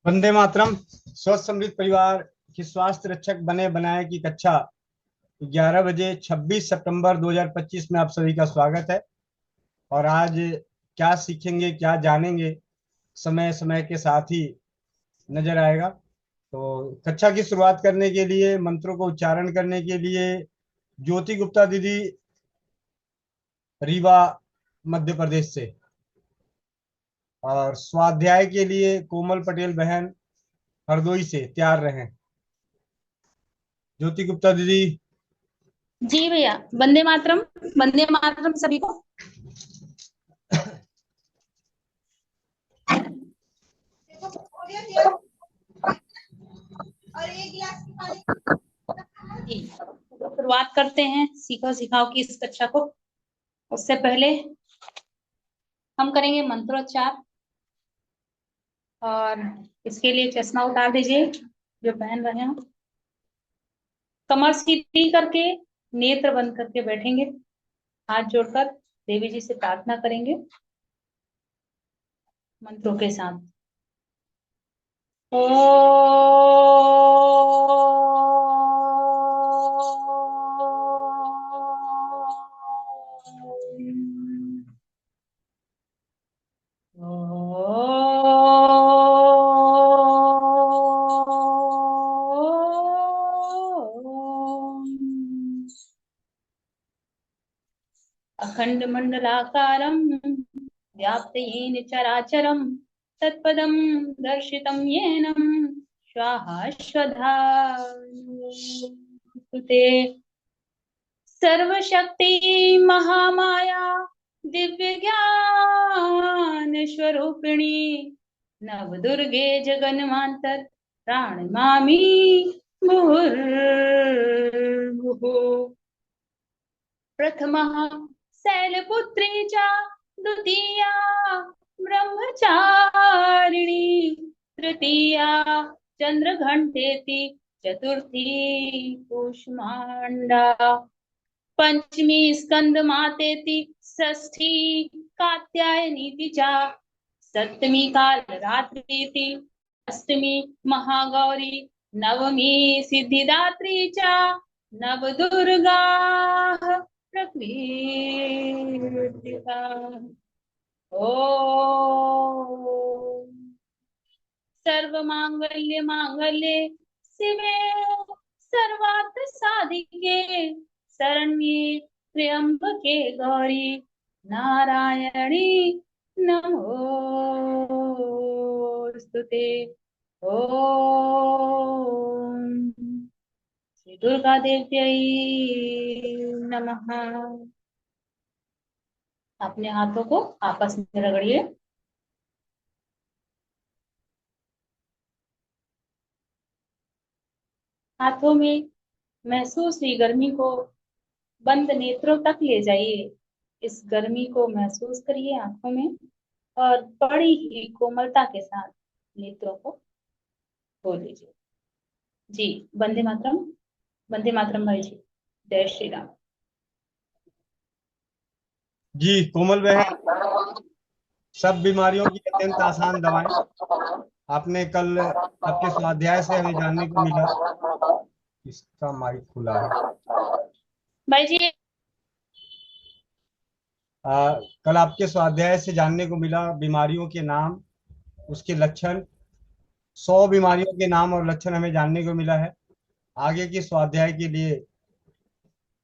वंदे मातरम। स्वस्थ समृद्ध परिवार की स्वास्थ्य रक्षक बने बनाए की कक्षा 11 बजे 26 सितंबर 2025 में आप सभी का स्वागत है। और आज क्या सीखेंगे क्या जानेंगे, समय समय के साथ ही नजर आएगा। तो कक्षा की शुरुआत करने के लिए, मंत्रों को उच्चारण करने के लिए ज्योति गुप्ता दीदी रीवा मध्य प्रदेश से, और स्वाध्याय के लिए कोमल पटेल बहन हरदोई से तैयार रहें। ज्योति गुप्ता दीदी। जी भैया। वंदे मातरम। वंदे मातरम सभी को। जी, तो शुरुआत करते हैं सीखो सिखाओ की इस कक्षा को। उससे पहले हम करेंगे मंत्रोच्चार, और इसके लिए चश्मा उतार दीजिए जो पहन रहे हैं। कमर सीधी करके, नेत्र बंद करके बैठेंगे, हाथ जोड़कर देवी जी से प्रार्थना करेंगे मंत्रों के साथ। अखंड मंडलाकारं व्याप्त येन चराचरं तत्पदं दर्शितं येन स्वाहा स्वधा स्तुते। सर्वशक्ति महामाया दिव्य ज्ञान स्वरूपिणी नवदुर्गे जगन्मांतर प्रणमामि मुहुर्मुहुः। प्रथमः शैलपुत्री च द्वितीया ब्रह्मचारिणी तृतीया चंद्रघंटेति चतुर्थी कूष्मांडा पंचमी स्कंदमातेति षष्ठी कात्यायनीति च सप्तमी कालरात्रीति अष्टमी महागौरी नवमी सिद्धिदात्री च नवदुर्गा प्रकीर्तिता। ओम सर्वमांगल्य मांगल्ये शिवे सर्वार्थ साधिके शरण्ये त्र्यंबके गौरी नारायणी नमोस्तुते। ओम श्री दुर्गा देव्यै नमः। अपने हाथों को आपस में रगड़िए। हाथों में महसूस हुई गर्मी को बंद नेत्रों तक ले जाइए। इस गर्मी को महसूस करिए आंखों में, और बड़ी ही कोमलता के साथ नेत्रों को खोल लीजिए। जी, वंदे मातरम। वंदे मातरम भाई जी। जय श्री राम। जी कोमल बहन, सब बीमारियों की अत्यंत आसान दवाएं। आपने कल आपके स्वाध्याय से हमें जानने को मिला, इसका माइक खुला है। भाई जी। कल आपके स्वाध्याय से जानने को मिला बीमारियों के नाम, उसके लक्षण, 100 बीमारियों के नाम और लक्षण हमें जानने को मिला है। आगे के स्वाध्याय के लिए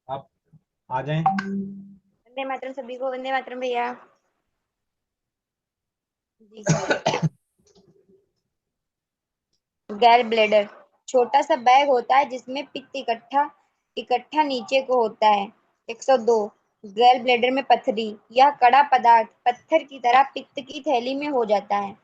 आप आ जाएं। वंदे मातरम सभी को। वंदे मातरम भैया जी। गैल ब्लेडर छोटा सा बैग होता है जिसमें पित्त इकट्ठा इकट्ठा नीचे को होता है। 102 गैल ब्लेडर में पथरी, यह कड़ा पदार्थ पत्थर की तरह पित्त की थैली में हो जाता है।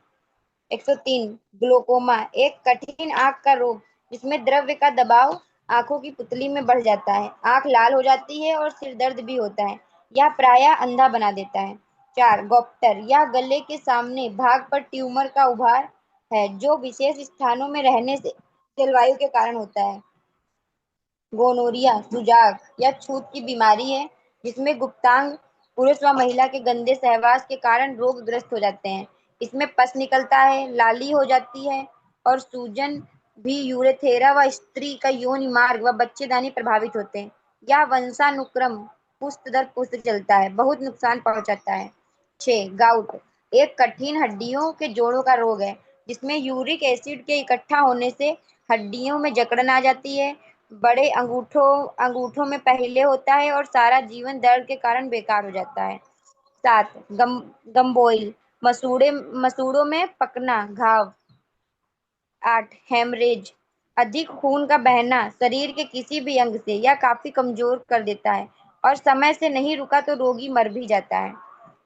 103 ग्लोकोमा एक कठिन आंख का रोग जिसमें द्रव्य का दबाव आंखों की पुतली में बढ़ जाता है, आंख लाल हो जाती है और सिर दर्द भी होता है। यह प्रायः अंधा बना देता है। 4 गोप्टर यह गले के सामने भाग पर ट्यूमर का उभार है जो विशेष स्थानों में रहने से जलवायु के कारण होता है। गोनोरिया सुजाग या छूत की बीमारी है जिसमें गुप्तांग पुरुष व महिला के गंदे सहवास के कारण रोगग्रस्त हो जाते हैं। इसमें पस निकलता है, लाली हो जाती है और सूजन भी यूरेथेरा व स्त्री का योनि मार्ग व बच्चेदानी प्रभावित होते हैं। यह वंशानुक्रम पुस्त दर पुस्त चलता है, बहुत नुकसान पहुंचाता है। 6. गाउट एक कठिन हड्डियों के जोड़ों का रोग है जिसमें यूरिक एसिड के इकट्ठा होने से हड्डियों में जकड़न आ जाती है। बड़े अंगूठों में पहले होता है और सारा जीवन दर्द के कारण बेकार हो जाता है। 7. गम्बोइल मसूड़ों में पकना घाव। 8. हेमरेज अधिक खून का बहना शरीर के किसी भी अंग से या काफी कमजोर कर देता है और समय से नहीं रुका तो रोगी मर भी जाता है।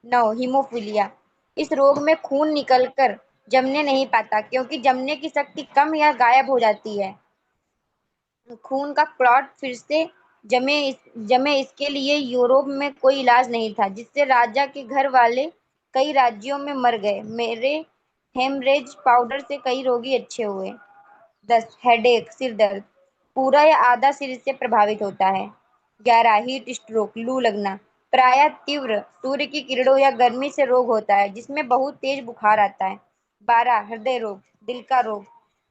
9. हीमोफीलिया इस रोग में खून निकलकर जमने नहीं पाता क्योंकि जमने की शक्ति कम या गायब हो जाती है। खून का क्लॉट फिर से जमे इसके लिए यूरोप में कोई इलाज नहीं था जिससे राजा के घर वाले कई राज्यों में मर गए। मेरे हेमरेज पाउडर से कई रोगी अच्छे हुए। 10. हेडेक सिर दर्द पूरा या आधा सिर इससे प्रभावित होता है। 11. हीट स्ट्रोक लू लगना प्रायः तीव्र सूर्य की किरणों या गर्मी से रोग होता है जिसमें बहुत तेज बुखार आता है। 12. हृदय रोग दिल का रोग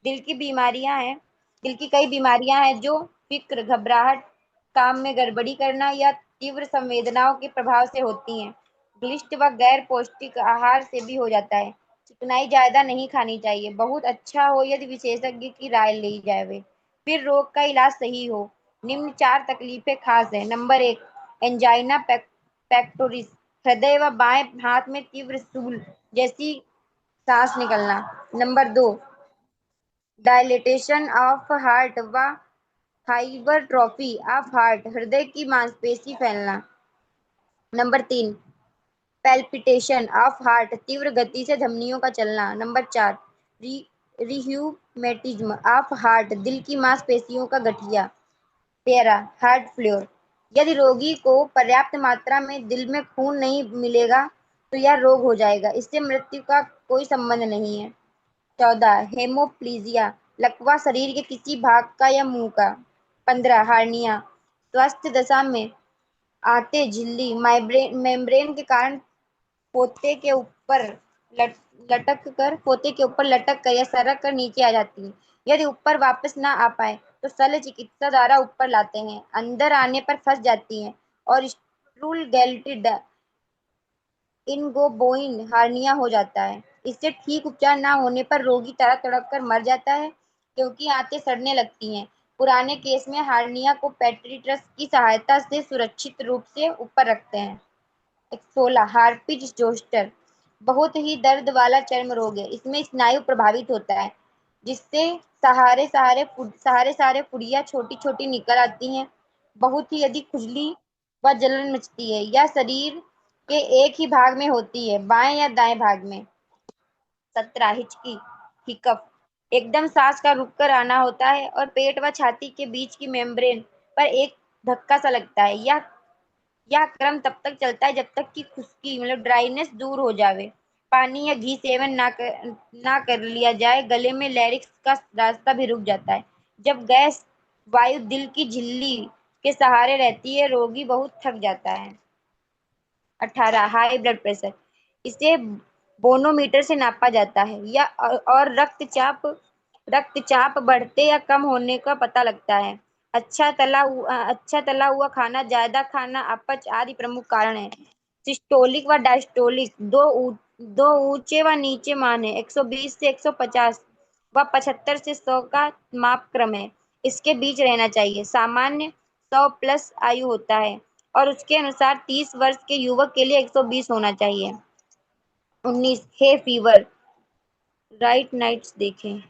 दिल की कई बीमारियां हैं जो फिक्र घबराहट काम में गड़बड़ी करना या तीव्र संवेदनाओं के प्रभाव से होती हैं। ग्लिष्ट व गैर पौष्टिक आहार से भी हो जाता है। चिकनाई ज्यादा नहीं खानी चाहिए, बहुत अच्छा हो यदि विशेषज्ञ की राय ली जाए फिर रोग का इलाज सही हो। निम्न 4 तकलीफें खास है। नंबर 1 एंजाइना पेक्टोरिस हृदय व बाएं हाथ में तीव्र शूल जैसी सांस निकलना। नंबर 2 डायलेटेशन ऑफ हार्ट व हाइपरट्रॉफी ऑफ हार्ट हृदय की मांसपेशी फैलना। नंबर 3 पैल्पिटेशन ऑफ हार्ट तीव्र गति से धमनियों का चलना। नंबर 4 रिह्यूमेटिज्म ऑफ हार्ट दिल की मांसपेशियों का गठिया। 13 हार्ट फ्लोर यदि रोगी को पर्याप्त मात्रा में दिल में खून नहीं मिलेगा तो यह रोग हो जाएगा, इससे मृत्यु का कोई संबंध नहीं है। 14 हेमोप्लीजिया लकवा शरीर के किसी भाग का या मुंह का। 15 हार्निया स्वस्थ दशा में आते झिल्ली मेम्ब्रेन के कारण पोते के ऊपर पोते के ऊपर लटक कर या सरक कर नीचे आ जाती है। यदि ऊपर वापस ना आ पाए तो शल्य चिकित्सा द्वारा ऊपर लाते हैं, अंदर आने पर फंस जाती हैं और स्ट्रूल गैल्टिड इनगोबोइन हार्निया हो जाता है। इससे ठीक उपचार ना होने पर रोगी तड़प तड़प कर मर जाता है क्योंकि आंतें सड़ने लगती हैं। पुराने केस में हार्निया को पेट्री ट्रस की सहायता से सुरक्षित रूप से ऊपर रखते हैं। 16 हार्पिज जोस्टर बहुत ही दर्द वाला चर्म रोग है। इसमें स्नायु प्रभावित होता है जिससे सहारे सहारे फुड़ियां छोटी छोटी निकल आती हैं। बहुत ही अधिक खुजली व जलन मचती है। यह शरीर के एक ही भाग में होती है, बाएं या दाएं भाग में। 17 हिचकी हिकअप एकदम सांस का रुक कर आना होता है और पेट व छाती के बीच की मेम्ब्रेन पर एक धक्का सा लगता है। यह क्रम तब तक चलता है जब तक कि खुश्की ड्राइनेस दूर हो जावे, पानी या घी सेवन ना कर लिया जाए। गले में लैरिक्स का रास्ता भी रुक जाता है। जब गैस वायु दिल की झिल्ली के सहारे रहती है रोगी बहुत थक जाता है। 18 हाई ब्लड प्रेशर इसे बोनोमीटर से नापा जाता है या और रक्तचाप बढ़ते या कम होने का पता लगता है। अच्छा तला हुआ खाना, ज्यादा खाना, अपच आदि प्रमुख कारण है। सिस्टोलिक व डायस्टोलिक दो ऊंचे व नीचे मान है। 120 से 150 व 75 से 100 का माप क्रम है। इसके बीच रहना चाहिए। सामान्य 100 प्लस आयु होता है और उसके अनुसार 30 वर्ष के युवक के लिए 120 होना चाहिए। 19 हे फीवर राइनाइट्स देखें।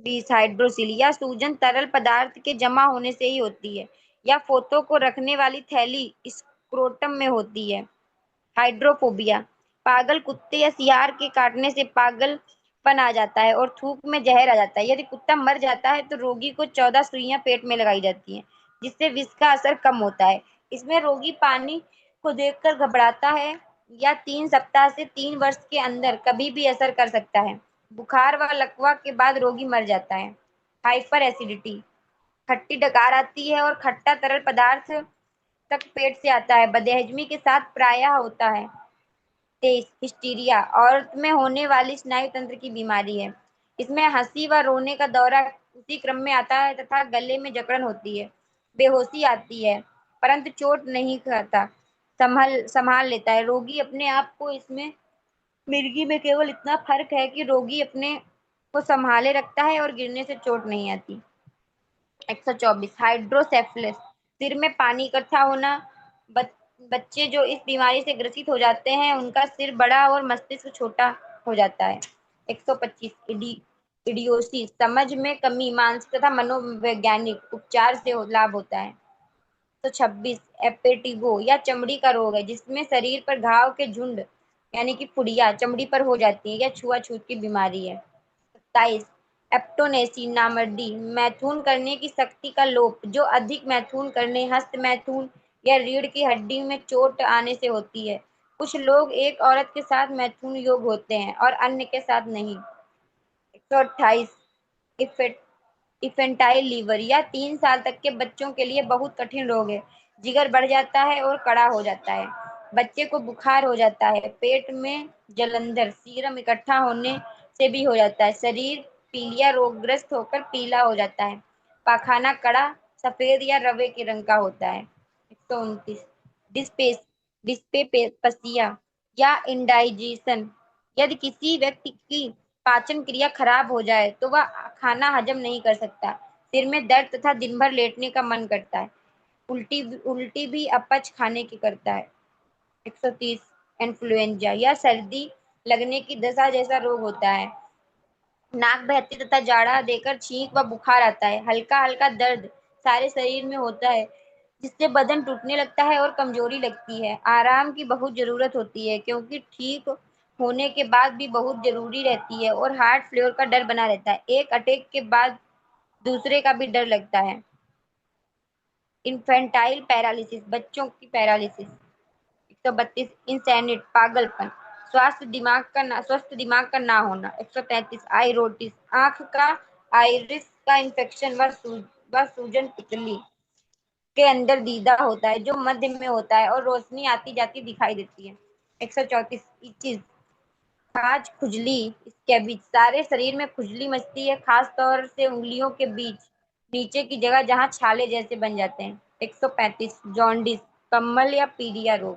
20 हाइड्रोसिल सूजन तरल पदार्थ के जमा होने से ही होती है या फोतों को रखने वाली थैली स्क्रोटम में होती है। हाइड्रोफोबिया पागल कुत्ते या सियार के काटने से पागलपन आ जाता है और थूक में जहर आ जाता है। यदि कुत्ता मर जाता है तो रोगी को 14 सुइयां पेट में लगाई जाती हैं जिससे विष का असर कम होता है। इसमें रोगी पानी को देखकर घबराता है या 3 सप्ताह से 3 वर्ष के अंदर कभी भी असर कर सकता है। बुखार व लकवा के बाद रोगी मर जाता है। हाइपर एसिडिटी खट्टी डकार आती है और खट्टा तरल पदार्थ तक पेट से आता है। बदहजमी के साथ प्रायः होता है। 23 हिस्टीरिया औरत में होने वाली स्नायु तंत्र की बीमारी है। इसमें हंसी व रोने का दौरा उसी क्रम में आता है तथा गले में जकड़न होती है, बेहोशी आती है, परंतु चोट नहीं खाता, संभाल लेता है रोगी अपने आप को। इसमें मिर्गी में केवल इतना फर्क है कि रोगी अपने को संभाले रखता है और गिरने से चोट नहीं आती। 124 हाइड्रोसेफलस सिर में पानी इकट्ठा होना। बच्चे जो इस बीमारी से ग्रसित हो जाते हैं उनका सिर बड़ा और मस्तिष्क छोटा हो जाता है। 125 इडियोसिस समझ में कमी, मानसिक तथा मनोवैज्ञानिक उपचार से लाभ होता है। तो 26 एपेटिगो या चमड़ी का रोग है जिसमें शरीर पर घाव के झुंड यानी कि फुड़िया चमड़ी पर हो जाती है या छुआछूत की बीमारी है। 27 एप्टोनेसी नामर्दी मैथुन करने की शक्ति का लोप जो अधिक मैथुन करने, हस्त मैथुन या रीढ़ की हड्डी में चोट आने से होती है। कुछ लोग एक औरत के साथ मैथुन योग होते हैं और अन्य के साथ नहीं। 128 इफेंटाइल लीवर या 3 साल तक के बच्चों के लिए बहुत कठिन रोग है। जिगर बढ़ जाता है और कड़ा हो जाता है, बच्चे को बुखार हो जाता है, पेट में जलंधर सीरम इकट्ठा होने से भी हो जाता है, शरीर पीलिया रोगग्रस्त होकर पीला हो जाता है, पाखाना कड़ा सफेद या रवे के रंग का होता है। 129 डिस्पेस डिस्पेपसिया या इंडाइजेशन यदि किसी व्यक्ति की पाचन क्रिया खराब हो जाए तो वह खाना हजम नहीं कर सकता, सिर में दर्द तथा दिन भर लेटने का मन करता है, उल्टी उल्टी भी अपच खाने की करता है। 130 इन्फ्लुएंजा या सर्दी लगने की दशा जैसा रोग होता है, नाक बहती तथा जाड़ा देकर छींक व बुखार आता है, हल्का हल्का दर्द सारे शरीर में होता है जिससे बदन टूटने लगता है और कमजोरी लगती है, आराम की बहुत जरूरत होती है क्योंकि ठीक होने के बाद भी बहुत जरूरी रहती है और हार्ट फेल्योर का डर बना रहता है, एक अटैक के बाद दूसरे का भी डर लगता है। इन्फेंटाइल पैरालिसिस बच्चों की पैरालिसिस। 132 इंसैनिट पागलपन, स्वस्थ दिमाग का ना होना। 133 आइरोटिस आंख का आइरिस का इंफेक्शन व सूजन पुतली के अंदर दीदा होता है जो मध्य में होता है और रोशनी आती जाती दिखाई देती है। 134 इचिज खाज खुजली, स्कैबिज सारे शरीर में खुजली मचती है खास तौर से उंगलियों के बीच नीचे की जगह जहां छाले जैसे बन जाते हैं। 135 जॉन्डिस कम्बल या पीलिया रोग,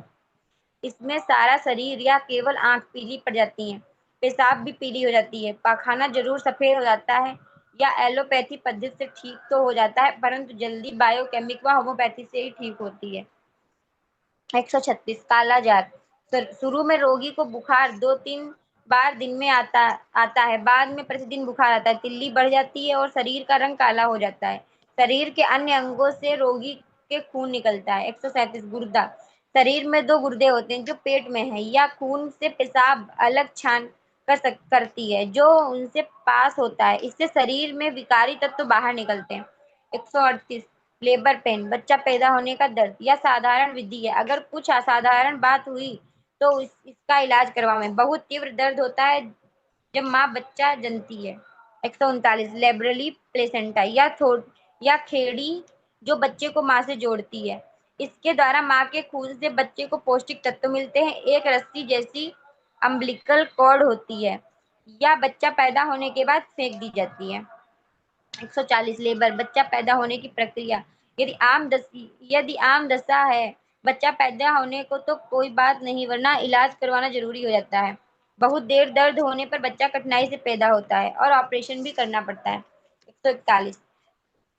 इसमें सारा शरीर या केवल आंख पीली पड़ जाती है, पेशाब भी पीली हो जाती है, पाखाना जरूर सफेद हो जाता है या एलोपैथी पद्धति से ठीक तो हो जाता है परंतु जल्दी बायोकेमिक व होम्योपैथी से ही ठीक होती है। 136 काला जार शुरू में रोगी को बुखार 2-3 बार दिन में आता है, बाद में प्रतिदिन बुखार आता है, तिल्ली बढ़ जाती है और शरीर का रंग काला हो जाता है, शरीर के अन्य अंगों से रोगी के खून निकलता है। 137 गुर्दा शरीर में 2 गुर्दे होते हैं जो पेट में है या खून से पेशाब अलग छान करती है जो उनसे पास होता है, इससे शरीर में विकारी तत्व बाहर निकलते हैं। 138 लेबर पेन बच्चा पैदा होने का दर्द या साधारण विधि है, अगर कुछ असाधारण बात हुई तो इसका इलाज करवाएं, बहुत तीव्र दर्द होता है जब माँ बच्चा जनती है। 139 लेबरली प्लेसेंटा या खेड़ी जो बच्चे को माँ से जोड़ती है, इसके द्वारा माँ के खून से बच्चे को पौष्टिक तत्व मिलते हैं, एक रस्सी जैसी अम्बिलिकल कॉर्ड होती है या बच्चा पैदा होने के बाद फेंक दी जाती है। 140 लेबर बच्चा पैदा होने की प्रक्रिया, यदि आम दशा है बच्चा पैदा होने को तो कोई बात नहीं वरना इलाज करवाना जरूरी हो जाता है, बहुत देर दर्द होने पर बच्चा कठिनाई से पैदा होता है और ऑपरेशन भी करना पड़ता है। 141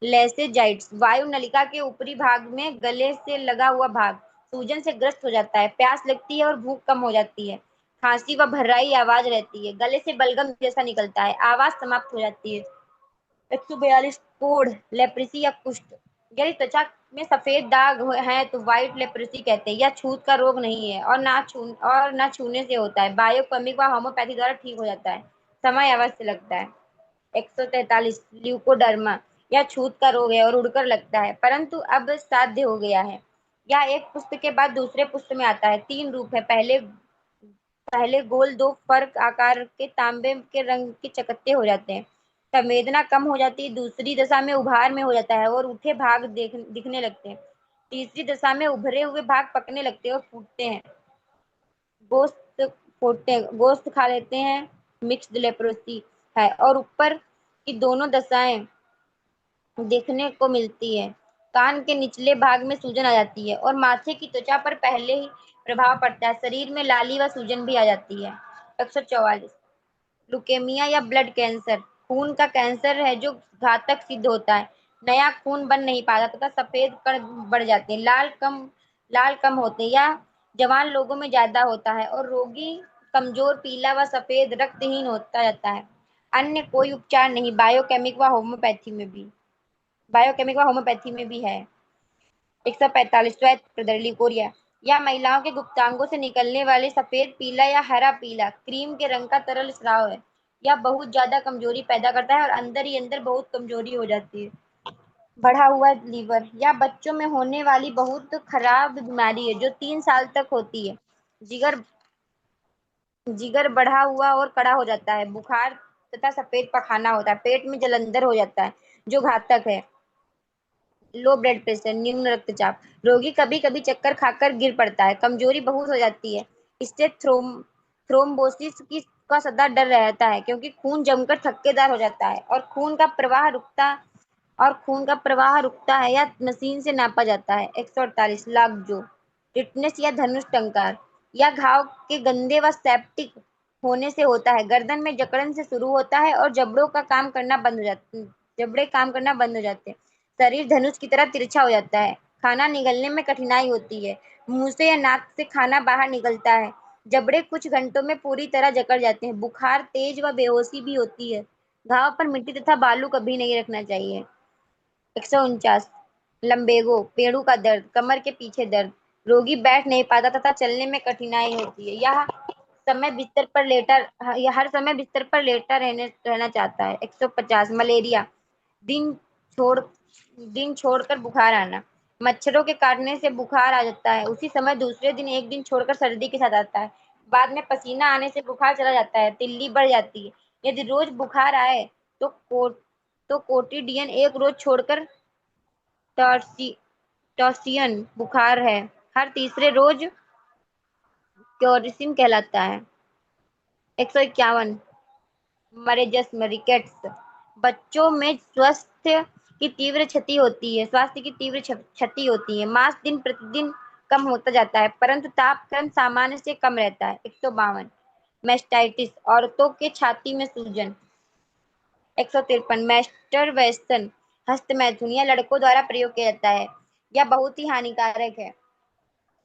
लेसेजाइट्स वायु नलिका के ऊपरी भाग में गले से लगा हुआ भाग सूजन से ग्रस्त हो जाता है, प्यास लगती है और भूख कम हो जाती है, खांसी व भर्राई आवाज रहती है, गले से बलगम जैसा निकलता है, आवाज समाप्त हो जाती है। 142 कोढ़ लेप्रेसी या कुष्ठ यदि त्वचा में सफेद दाग हैं तो व्हाइट लेप्रेसी कहते हैं, यह छूत का रोग नहीं है और ना छूने से होता है, बायोकेमिक व होम्योपैथी द्वारा ठीक हो जाता है, समय अवश्य लगता है। 143 ल्यूकोडर्मा यह छूत का रोग है और उड़कर लगता है परंतु अब साध्य हो गया है, यह एक पुष्प के बाद दूसरे पुष्प में आता है, 3 रूप है, पहले गोल 2 फर्क आकार के तांबे के रंग के चकत्ते हो जाते हैं, संवेदना कम हो जाती है, दूसरी दशा में उभार में हो जाता है और उठे भाग दिखने लगते हैं, तीसरी दशा में उभरे हुए भाग पकने लगते हैं और फूटते हैं, गोश्त होते, गोश्त खा लेते हैं, मिक्स्ड लेप्रोसी है, और ऊपर की दोनों दशाएं देखने को मिलती है। कान के निचले भाग में सूजन आ जाती है और माथे की त्वचा पर पहले ही प्रभाव पड़ता है। शरीर में लाली व सूजन भी आ जाती है। 144 लुकेमिया या ब्लड कैंसर खून का कैंसर है जो घातक सिद्ध होता है। नया खून बन नहीं पाता तथा सफेद कण बढ़ जाते हैं। लाल कम होते हैं या जवान लोगों में ज्यादा होता है और रोगी कमजोर पीला व सफेद रक्तहीन होता जाता है। अन्य कोई उपचार नहीं। बायोकेमिक व होम्योपैथी में भी है। 145 श्वेत प्रदर्ली कोरिया या महिलाओं के गुप्तांगों से निकलने वाले सफेद पीला या हरा पीला क्रीम के रंग का तरल स्राव है। यह बहुत ज्यादा कमजोरी पैदा करता है और अंदर ही अंदर बहुत कमजोरी हो जाती है। बढ़ा हुआ लीवर या बच्चों में होने वाली बहुत खराब बीमारी है जो 3 साल तक होती है। जिगर जिगर बढ़ा हुआ और कड़ा हो जाता है। बुखार तथा सफेद पखाना होता है। पेट में जलंधर हो जाता है जो घातक है। लो ब्लड प्रेशर निम्न रक्तचाप रोगी कभी कभी चक्कर खाकर गिर पड़ता है। कमजोरी बहुत हो जाती है। इससे थ्रोम्बोसिस की का सदा डर रहता है क्योंकि खून जमकर थक्केदार हो जाता है और खून का प्रवाह रुकता है या मशीन से नापा जाता है। 148 लाख जो टिटनेस या धनुष टंकार या घाव के गंदे व सेप्टिक होने से होता है। गर्दन में जकड़न से शुरू होता है और जबड़े काम करना बंद हो जाते हैं। शरीर धनुष की तरह तिरछा हो जाता है। खाना निगलने में कठिनाई होती है। मुंह से या नाक से खाना बाहर निकलता है। जबड़े कुछ घंटों में पूरी तरह जकड़ जाते हैं। बुखार तेज व बेहोशी भी होती है। घाव पर मिट्टी तथा बालू कभी नहीं रखना चाहिए। 149 लंबेगो पेड़ों का दर्द कमर के पीछे दर्द रोगी बैठ नहीं पाता तथा चलने में कठिनाई होती है। यह हर समय बिस्तर पर लेटा रहना चाहता है। 150 मलेरिया दिन छोड़ दिन छोड़कर बुखार आना मच्छरों के काटने से बुखार आ जाता है। उसी समय दूसरे दिन एक दिन छोड़कर सर्दी के साथ आता है। बाद में पसीना आने से बुखार चला जाता है। तिल्ली बढ़ जाती है। यदि रोज बुखार आए तो कोटिडियन एक रोज छोड़कर टॉसियन बुखार है हर तीसरे रोज क्योरिसिन कहलाता है। 151 मरेजस रिकेट्स बच्चों में स्वास्थ्य की तीव्र क्षति होती है। मांस दिन प्रतिदिन कम होता जाता है परंतु तापक्रम सामान्य से कम रहता है। 152 मेस्टाइटिस औरतों के छाती में सूजन। 153 मैस्टरबेशन हस्तमैथुन या लड़कों द्वारा प्रयोग किया जाता है। यह बहुत ही हानिकारक है।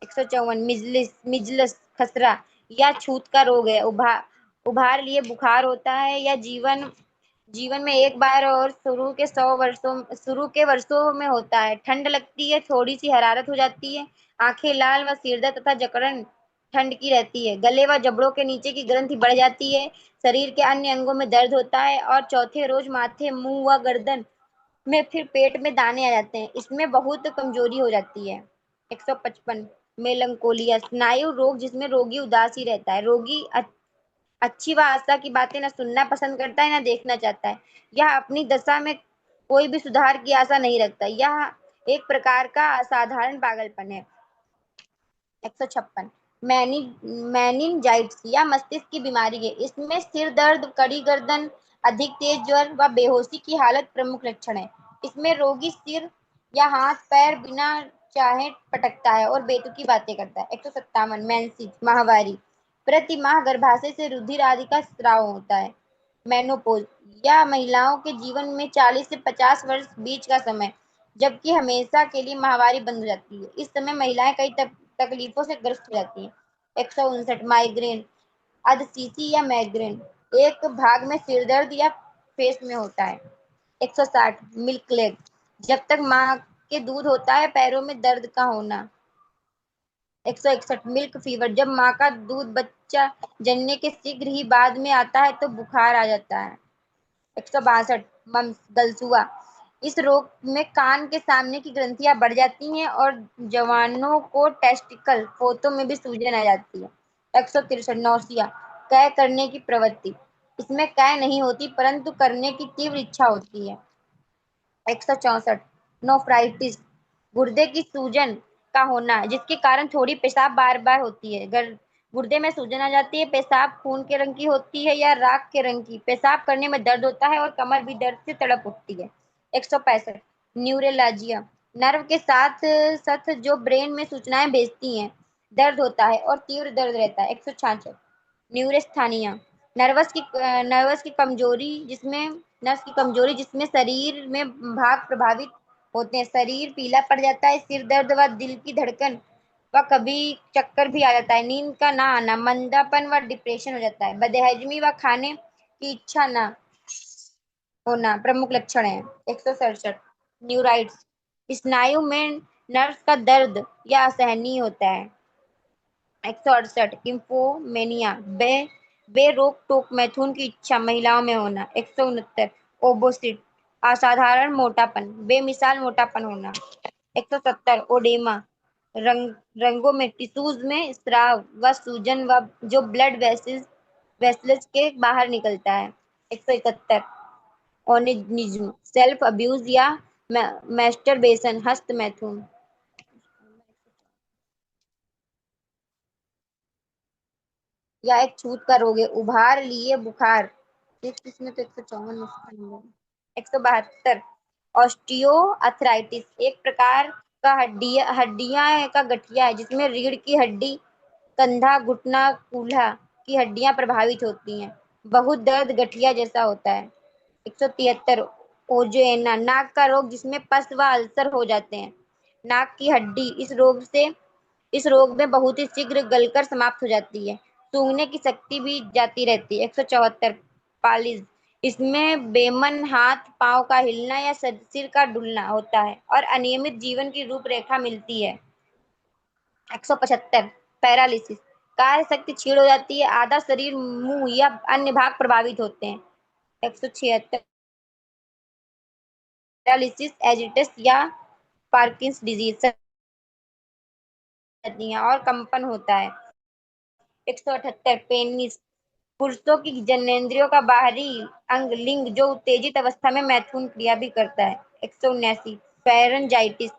154 मिजलस खसरा या छूत का रोग है। उभार लिए बुखार होता है या जीवन में एक बार और शुरू के वर्षों में होता है। ठंड लगती है थोड़ी सी हरारत हो जाती है। आंखें लाल व सिरदर्द तथा जकड़न ठंड की रहती है। गले व जबड़ों के नीचे की ग्रंथि बढ़ जाती है। शरीर के अन्य अंगों में दर्द होता है और चौथे रोज माथे मुंह व गर्दन में फिर पेट में दाने आ जाते हैं। इसमें बहुत कमजोरी हो जाती है। 155 मेलंकोलिया स्नायु रोग जिसमें रोगी उदास ही रहता है। रोगी अच्छी व आशा की बातें न सुनना पसंद करता है न देखना चाहता है। यह अपनी दशा में कोई भी सुधार की आशा नहीं रखता। यह एक प्रकार का असाधारण पागलपन है। 156 मेनिनजाइटिस या मस्तिष्क की बीमारी है। इसमें सिर दर्द कड़ी गर्दन अधिक तेज ज्वर व बेहोशी की हालत प्रमुख लक्षण है। इसमें रोगी सिर या हाथ पैर बिना चाहे पटकता है और बेतुकी बातें करता है। 157 मेंसेस माहवारी प्रति माह गर्भाशय से रुधिर आदि का स्राव होता है। मेनोपॉज या महिलाओं के जीवन में 40 से 50 वर्ष बीच का समय जबकि हमेशा के लिए माहवारी बंद हो जाती है। इस समय महिलाएं कई तकलीफों से ग्रस्त हो जाती हैं। 159 माइग्रेन अधशीशी या माइग्रेन एक भाग में सिरदर्द या फेस में होता है। 160 मिल्क लेग जब तक माँ के दूध होता है पैरों में दर्द का होना। 161 मिल्क फीवर जब माँ का दूध बच्चा जनने के शीघ्र ही बाद में आता है तो बुखार आ जाता है। 162 मम्स गलसुआ इस रोग में कान के सामने की ग्रंथियां बढ़ जाती हैं और जवानों को टेस्टिकल पोतों में भी सूजन आ जाती है। 163 नौसिया कै करने की प्रवृत्ति इसमें कै नहीं होती परंतु करने की तीव्र इच्छा होती है। 164 नोफ्राइटिस गुर्दे की सूजन का होना जिसके कारण थोड़ी पेशाब बार बार होती है। गुर्दे में सूजन आ जाती है। पेशाब खून के रंग की होती है या राख के रंग की। पेशाब करने में दर्द होता है और कमर भी दर्द से तड़प उठती है। 165 न्यूरेलाजिया, नर्व के साथ साथ जो ब्रेन में सूचनाएं भेजती हैं। दर्द होता है और तीव्र दर्द रहता है। 166 न्यूरेस्थानिया, नर्वस की कमजोरी जिसमें नर्व्स की कमजोरी जिसमें शरीर में भाग प्रभावित होते हैं। शरीर पीला पड़ जाता है। सिर दर्द व दिल की धड़कन व कभी चक्कर भी आ जाता है। नींद का ना आना, मंदापन व डिप्रेशन हो जाता है। बदहजमी व खाने की इच्छा ना होना प्रमुख लक्षण है। 167 न्यूराइट्स, स्नायु में नर्व्स का दर्द या असहनीय होता है। 168 किम्फोमेनिया, बेरोक टोक मैथुन की इच्छा महिलाओं में होना। 169 ओबोसिट, असाधारण मोटापन, बेमिसाल मोटापन होना। 170 ओडेमा, रंगों में टिश्यूज में स्राव व सूजन व जो ब्लड वेसल्स के बाहर निकलता है। 171 ओनेजिज्म, सेल्फ अब्यूज या मैस्टरबेशन, हस्त मैथुन। या एक छूत का रोग है। उभार लिए बुखार, इसमें तो 154 172 ऑस्टियो अथराइटिस, एक प्रकार का हड्डियां का गठिया है जिसमें रीढ़ की हड्डी, कंधा, घुटना, कूल्हा की हड्डियां प्रभावित होती हैं। बहुत दर्द गठिया जैसा होता है। 173 ओजोएना, नाक का रोग जिसमें पस व अल्सर हो जाते हैं। नाक की हड्डी इस रोग में बहुत ही शीघ्र गलकर समाप्त हो जाती है। सूंघने की शक्ति भी जाती रहती है। 174 पालिज, इसमें बेमन हाथ पांव का हिलना या सिर का डुलना होता है और अनियमित जीवन की रूपरेखा मिलती है। 175 पैरालिसिस, कार्य शक्ति क्षीण हो जाती है। आधा शरीर, मुंह या अन्य भाग प्रभावित होते हैं। 176 पैरालिसिस एजिटस या पार्किंस डिजीज और कंपन होता है। 178 पेनिस, पुरुषों की जननेंद्रियों का बाहरी अंग लिंग जो उत्तेजित अवस्था में मैथुन क्रिया भी करता है। 179 फेरेंजाइटिस,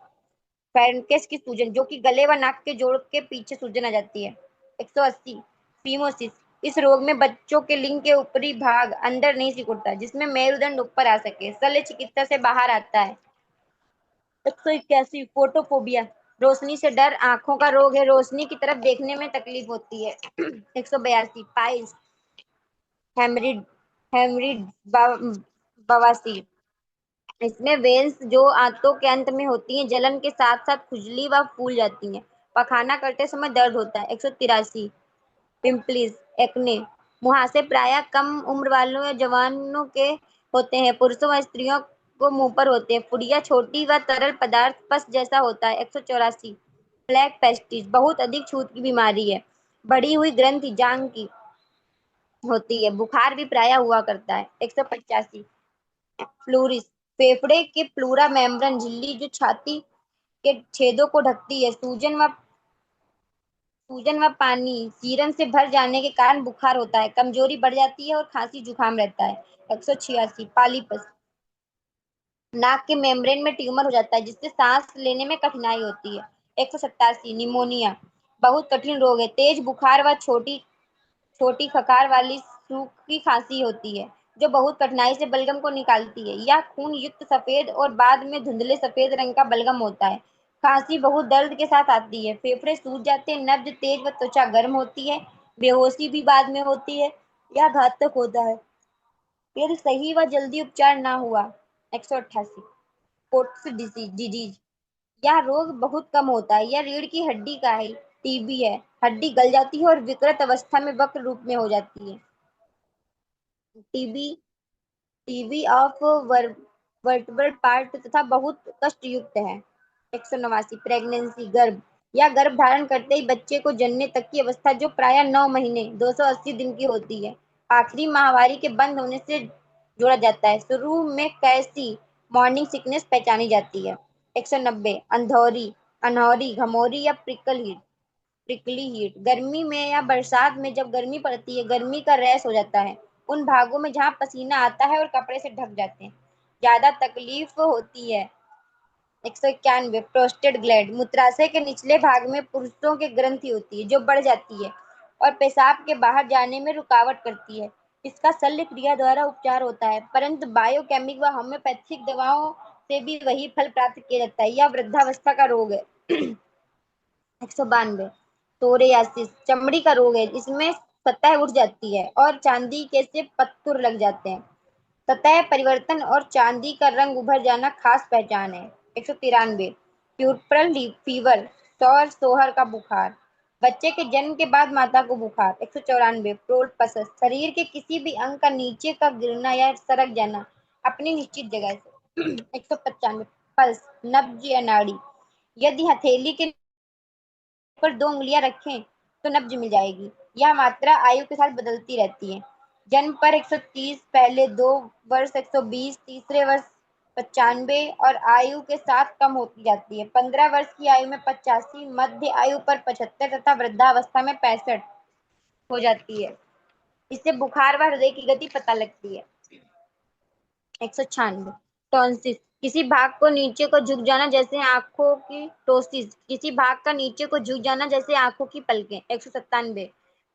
फेरेंकेस की सूजन जो कि गले व नाक के जोड़ के पीछे सूजन आ जाती है। 180 फीमोसिस, इस रोग में बच्चों के लिंग के ऊपरी भाग अंदर नहीं सिकुड़ता जिसमें मेरुदंड ऊपर आ सके, शल्य चिकित्सा से बाहर आता है। 181 फोटोफोबिया, रोशनी से डर, आंखों का रोग है, रोशनी की तरफ देखने में तकलीफ होती है। 182 पाइल्स, हेमरिड हेमरिड बवासीर, इसमें वेन्स जो आंतों के अंत में होती हैं जलन के साथ साथ खुजली व फूल जाती हैं। पखाना करते समय दर्द होता है। 183 पिंपल्स, एक्ने, मुहासे प्रायः कम उम्र वालों या जवानों के होते हैं। पुरुषों व स्त्रियों को मुंह पर होते हैं। फुड़िया छोटी व तरल पदार्थ पस जैसा होता है। 184 ब्लैक पेस्टिस, बहुत अधिक छूत की बीमारी है। बढ़ी हुई ग्रंथि जांग की होती है। बुखार भी प्रायः हुआ करता है। 185 फ्लोरिस, फेफड़े के प्लूरा मेम्ब्रेन झिल्ली जो छाती के छेदों को ढकती है। सूजन व पानी सीरम से भर जाने के कारण बुखार होता है। कमजोरी बढ़ जाती है और खांसी जुकाम रहता है। 186 पालीपस, नाक के मेम्ब्रेन में ट्यूमर हो जाता है जिससे सांस लेने में कठिनाई होती है। 187 निमोनिया, बहुत कठिन रोग है। तेज बुखार व छोटी छोटी खकार वाली सूखी खांसी होती है जो बहुत कठिनाई से बलगम को निकालती है। यह खून युक्त सफेद और बाद में धुंधले सफेद रंग का बलगम होता है। खांसी बहुत दर्द के साथ आती है। फेफड़े सूज जाते हैं। नब्ज तेज व त्वचा गर्म होती है। बेहोशी भी बाद में होती है। यह घातक होता है यदि सही व जल्दी उपचार ना हुआ। 188 पोट्स डिजीज, यह रोग बहुत कम होता है। यह रीढ़ की हड्डी का है। टीबी है, हड्डी गल जाती है और विकृत अवस्था में वक्र रूप में हो जाती है। TB TB of vertebral part तथा बहुत कष्ट युक्त है। 189 प्रेगनेंसी, गर्भ या गर्भ धारण करते ही बच्चे को जन्मने तक की अवस्था जो प्राय 9 महीने 280 दिन की होती है। आखिरी माहवारी के बंद होने से जोड़ा जाता है। शुरू में कैसी मॉर्निंग सिकनेस पहचानी जाती है। 190 अंधौरी, अनहौरी, घमौरी या प्रिकली हीट, गर्मी में या बरसात में जब गर्मी पड़ती है गर्मी का रैश हो जाता है उन भागों में जहां पसीना आता है और कपड़े से ढक जाते हैं। ज्यादा तकलीफ होती है। 191 प्रोस्टेट ग्लैंड, मूत्राशय के निचले भाग में पुरुषों के ग्रंथि होती है जो बढ़ जाती है और पेशाब के बाहर जाने में रुकावट करती है। इसका शल्य क्रिया द्वारा उपचार होता है, परंतु बायोकेमिक व होम्योपैथिक दवाओं से भी वही फल प्राप्त किया जाता है। यह वृद्धावस्था का रोग है। 192 सोरियासिस चमड़ी का रोग है, इसमें सतह उठ जाती है और चांदी के से पत्तुर लग जाते हैं। सतह परिवर्तन और चांदी का रंग उभर जाना खास पहचान है। 193 प्यूरपरल फीवर सौर सोहर का बुखार, बच्चे के जन्म के बाद माता को बुखार। 194 प्रोलपसस शरीर के किसी भी अंग का नीचे का गिरना या सरक जाना अपनी निश्चित जगह से। 195 पल्स नब्ज या नाड़ी, यदि हथेली के पर 2 उंगलियां रखें तो नब्ज मिल जाएगी। यह मात्रा आयु के साथ बदलती रहती है। जन्म पर 130, पहले 2 वर्ष 120, तीसरे वर्ष 95 और आयु के साथ कम होती जाती है। 15 वर्ष की आयु में 85, मध्य आयु पर 75 तथा वृद्धावस्था में 65 हो जाती है। इससे बुखार व हृदय की गति पता लगती है। 196 टॉन्सिस किसी भाग को नीचे को झुक जाना जैसे आंखों की टोसिस किसी भाग का नीचे को झुक जाना जैसे आंखों की पलकें। 197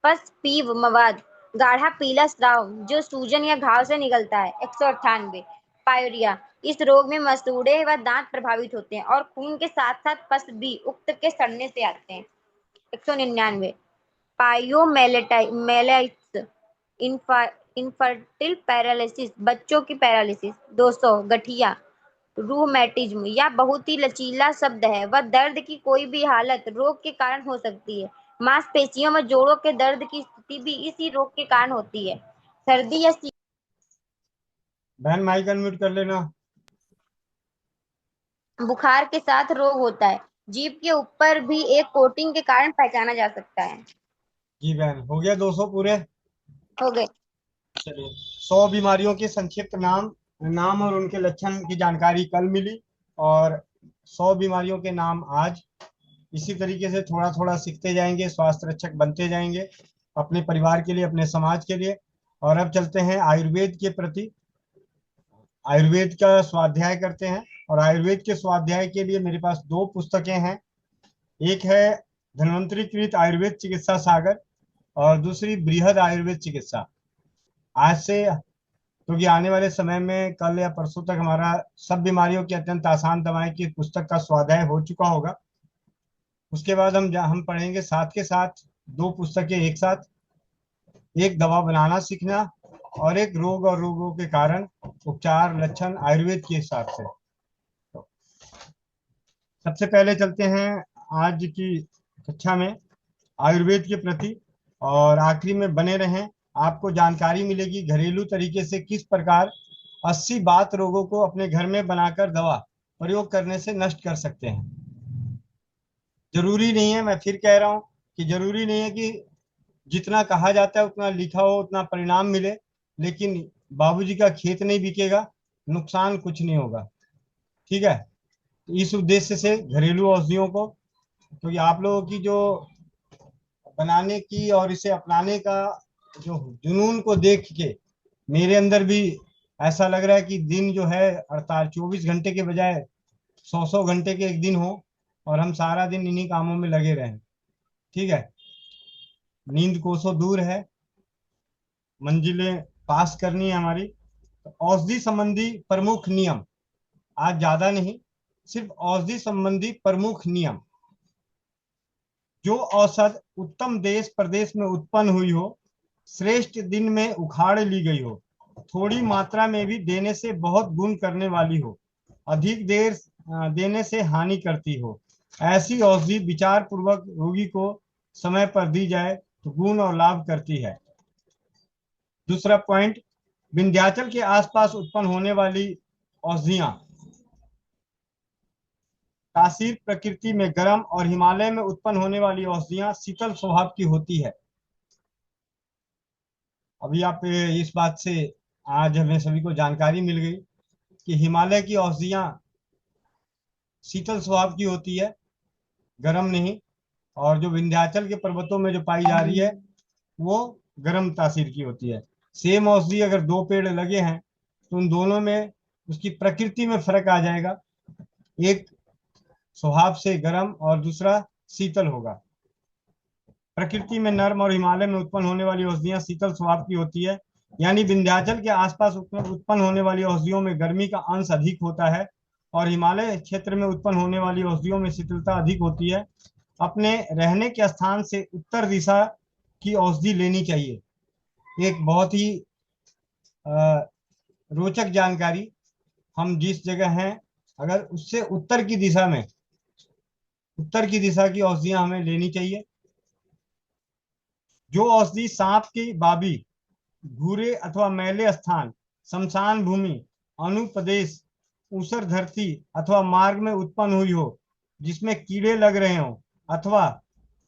पस पीव मवाद गाढ़ा पीला स्राव जो सूजन या घाव से निकलता है। 198 पायोरिया इस रोग में मसूड़े व दांत प्रभावित होते हैं और खून के साथ साथ पस भी उक्त के सड़ने से आते हैं। 199 पायोमेलेटाइट्स इनफर्टिल पैरालिसिस बच्चों की पैरालिसिस। 200 गठिया रूमेटिज्म यह बहुत ही लचीला शब्द है। वह दर्द की कोई भी हालत रोग के कारण हो सकती है। मांसपेशियों में जोड़ों के दर्द की स्थिति भी इसी रोग के कारण होती है। सर्दी या बहन माइक अनम्यूट कर लेना। बुखार के साथ रोग होता है। जीभ के ऊपर भी एक कोटिंग के कारण पहचाना जा सकता है। जी बहन, हो गया 200 पूरे। हो गए। चलिए, 100 बीमारियों के संक्षिप्त नाम नाम और उनके लक्षण की जानकारी कल मिली, और 100 बीमारियों के नाम आज। इसी तरीके से थोड़ा थोड़ा सीखते जाएंगे, स्वास्थ्य रक्षक बनते जाएंगे अपने परिवार के लिए, अपने समाज के लिए। और अब चलते हैं आयुर्वेद के प्रति। आयुर्वेद का स्वाध्याय करते हैं, और आयुर्वेद के स्वाध्याय के लिए मेरे पास 2 पुस्तकें हैं। एक है धन्वंतरीकृत आयुर्वेद चिकित्सा सागर, और दूसरी बृहद आयुर्वेद चिकित्सा। आज से, क्योंकि आने वाले समय में कल या परसों तक हमारा सब बीमारियों की अत्यंत आसान दवाएं की पुस्तक का स्वाध्याय हो चुका होगा। उसके बाद हम पढ़ेंगे साथ के साथ 2 पुस्तकें एक साथ, एक दवा बनाना सीखना और एक रोग और रोगों के कारण, उपचार, लक्षण आयुर्वेद के हिसाब से। तो सबसे पहले चलते हैं आज की कक्षा में आयुर्वेद के प्रति, और आखिरी में बने रहें। आपको जानकारी मिलेगी घरेलू तरीके से किस प्रकार 80 बात रोगों को अपने घर में बनाकर दवा प्रयोग करने से नष्ट कर सकते हैं। जरूरी नहीं है, मैं फिर कह रहा हूं कि जरूरी नहीं है कि जितना कहा जाता है उतना लिखा हो उतना परिणाम मिले, लेकिन बाबूजी का खेत नहीं बिकेगा, नुकसान कुछ नहीं होगा। ठीक है, इस उद्देश्य से घरेलू औषधियों को, क्योंकि आप लोगों की जो बनाने की और इसे अपनाने का जो जुनून को देख के मेरे अंदर भी ऐसा लग रहा है कि दिन जो है 24 घंटे के बजाय 100 घंटे के एक दिन हो, और हम सारा दिन इन्हीं कामों में लगे रहें। ठीक है, नींद कोसों दूर है, मंजिलें पास करनी है हमारी। तो औषधि संबंधी प्रमुख नियम, आज ज्यादा नहीं, सिर्फ औषधि संबंधी प्रमुख नियम। जो औषध उत्तम देश प्रदेश में उत्पन्न हुई हो, श्रेष्ठ दिन में उखाड़ ली गई हो, थोड़ी मात्रा में भी देने से बहुत गुण करने वाली हो, अधिक देर देने से हानि करती हो, ऐसी औषधि विचार पूर्वक रोगी को समय पर दी जाए तो गुण और लाभ करती है। दूसरा पॉइंट, विंध्याचल के आसपास उत्पन्न होने वाली औषधियां तासीर प्रकृति में गर्म, और हिमालय में उत्पन्न होने वाली औषधियां शीतल स्वभाव की होती है। अभी आप इस बात से आज हमें सभी को जानकारी मिल गई कि हिमालय की औषधियां शीतल स्वभाव की होती है, गर्म नहीं। और जो विंध्याचल के पर्वतों में जो पाई जा रही है वो गर्म तासीर की होती है। सेम औषधि अगर 2 पेड़ लगे हैं तो उन दोनों में उसकी प्रकृति में फर्क आ जाएगा, एक स्वभाव से गर्म और दूसरा शीतल होगा। प्रकृति में नर्म और हिमालय में उत्पन्न होने वाली औषधियां शीतल स्वभाव की होती है, यानी विंध्याचल के आसपास उत्पन्न होने वाली औषधियों में गर्मी का अंश अधिक होता है और हिमालय क्षेत्र में उत्पन्न होने वाली औषधियों में शीतलता अधिक होती है। अपने रहने के स्थान से उत्तर दिशा की औषधि लेनी चाहिए। एक बहुत ही रोचक जानकारी, हम जिस जगह हैं अगर उससे उत्तर की दिशा की औषधियां हमें लेनी चाहिए। जो औषधि सांप की बाबी, भूरे अथवा मैले स्थान, शमशान भूमि, अनुप्रदेश, ऊसर धरती अथवा मार्ग में उत्पन्न हुई हो, जिसमें कीड़े लग रहे हो, अथवा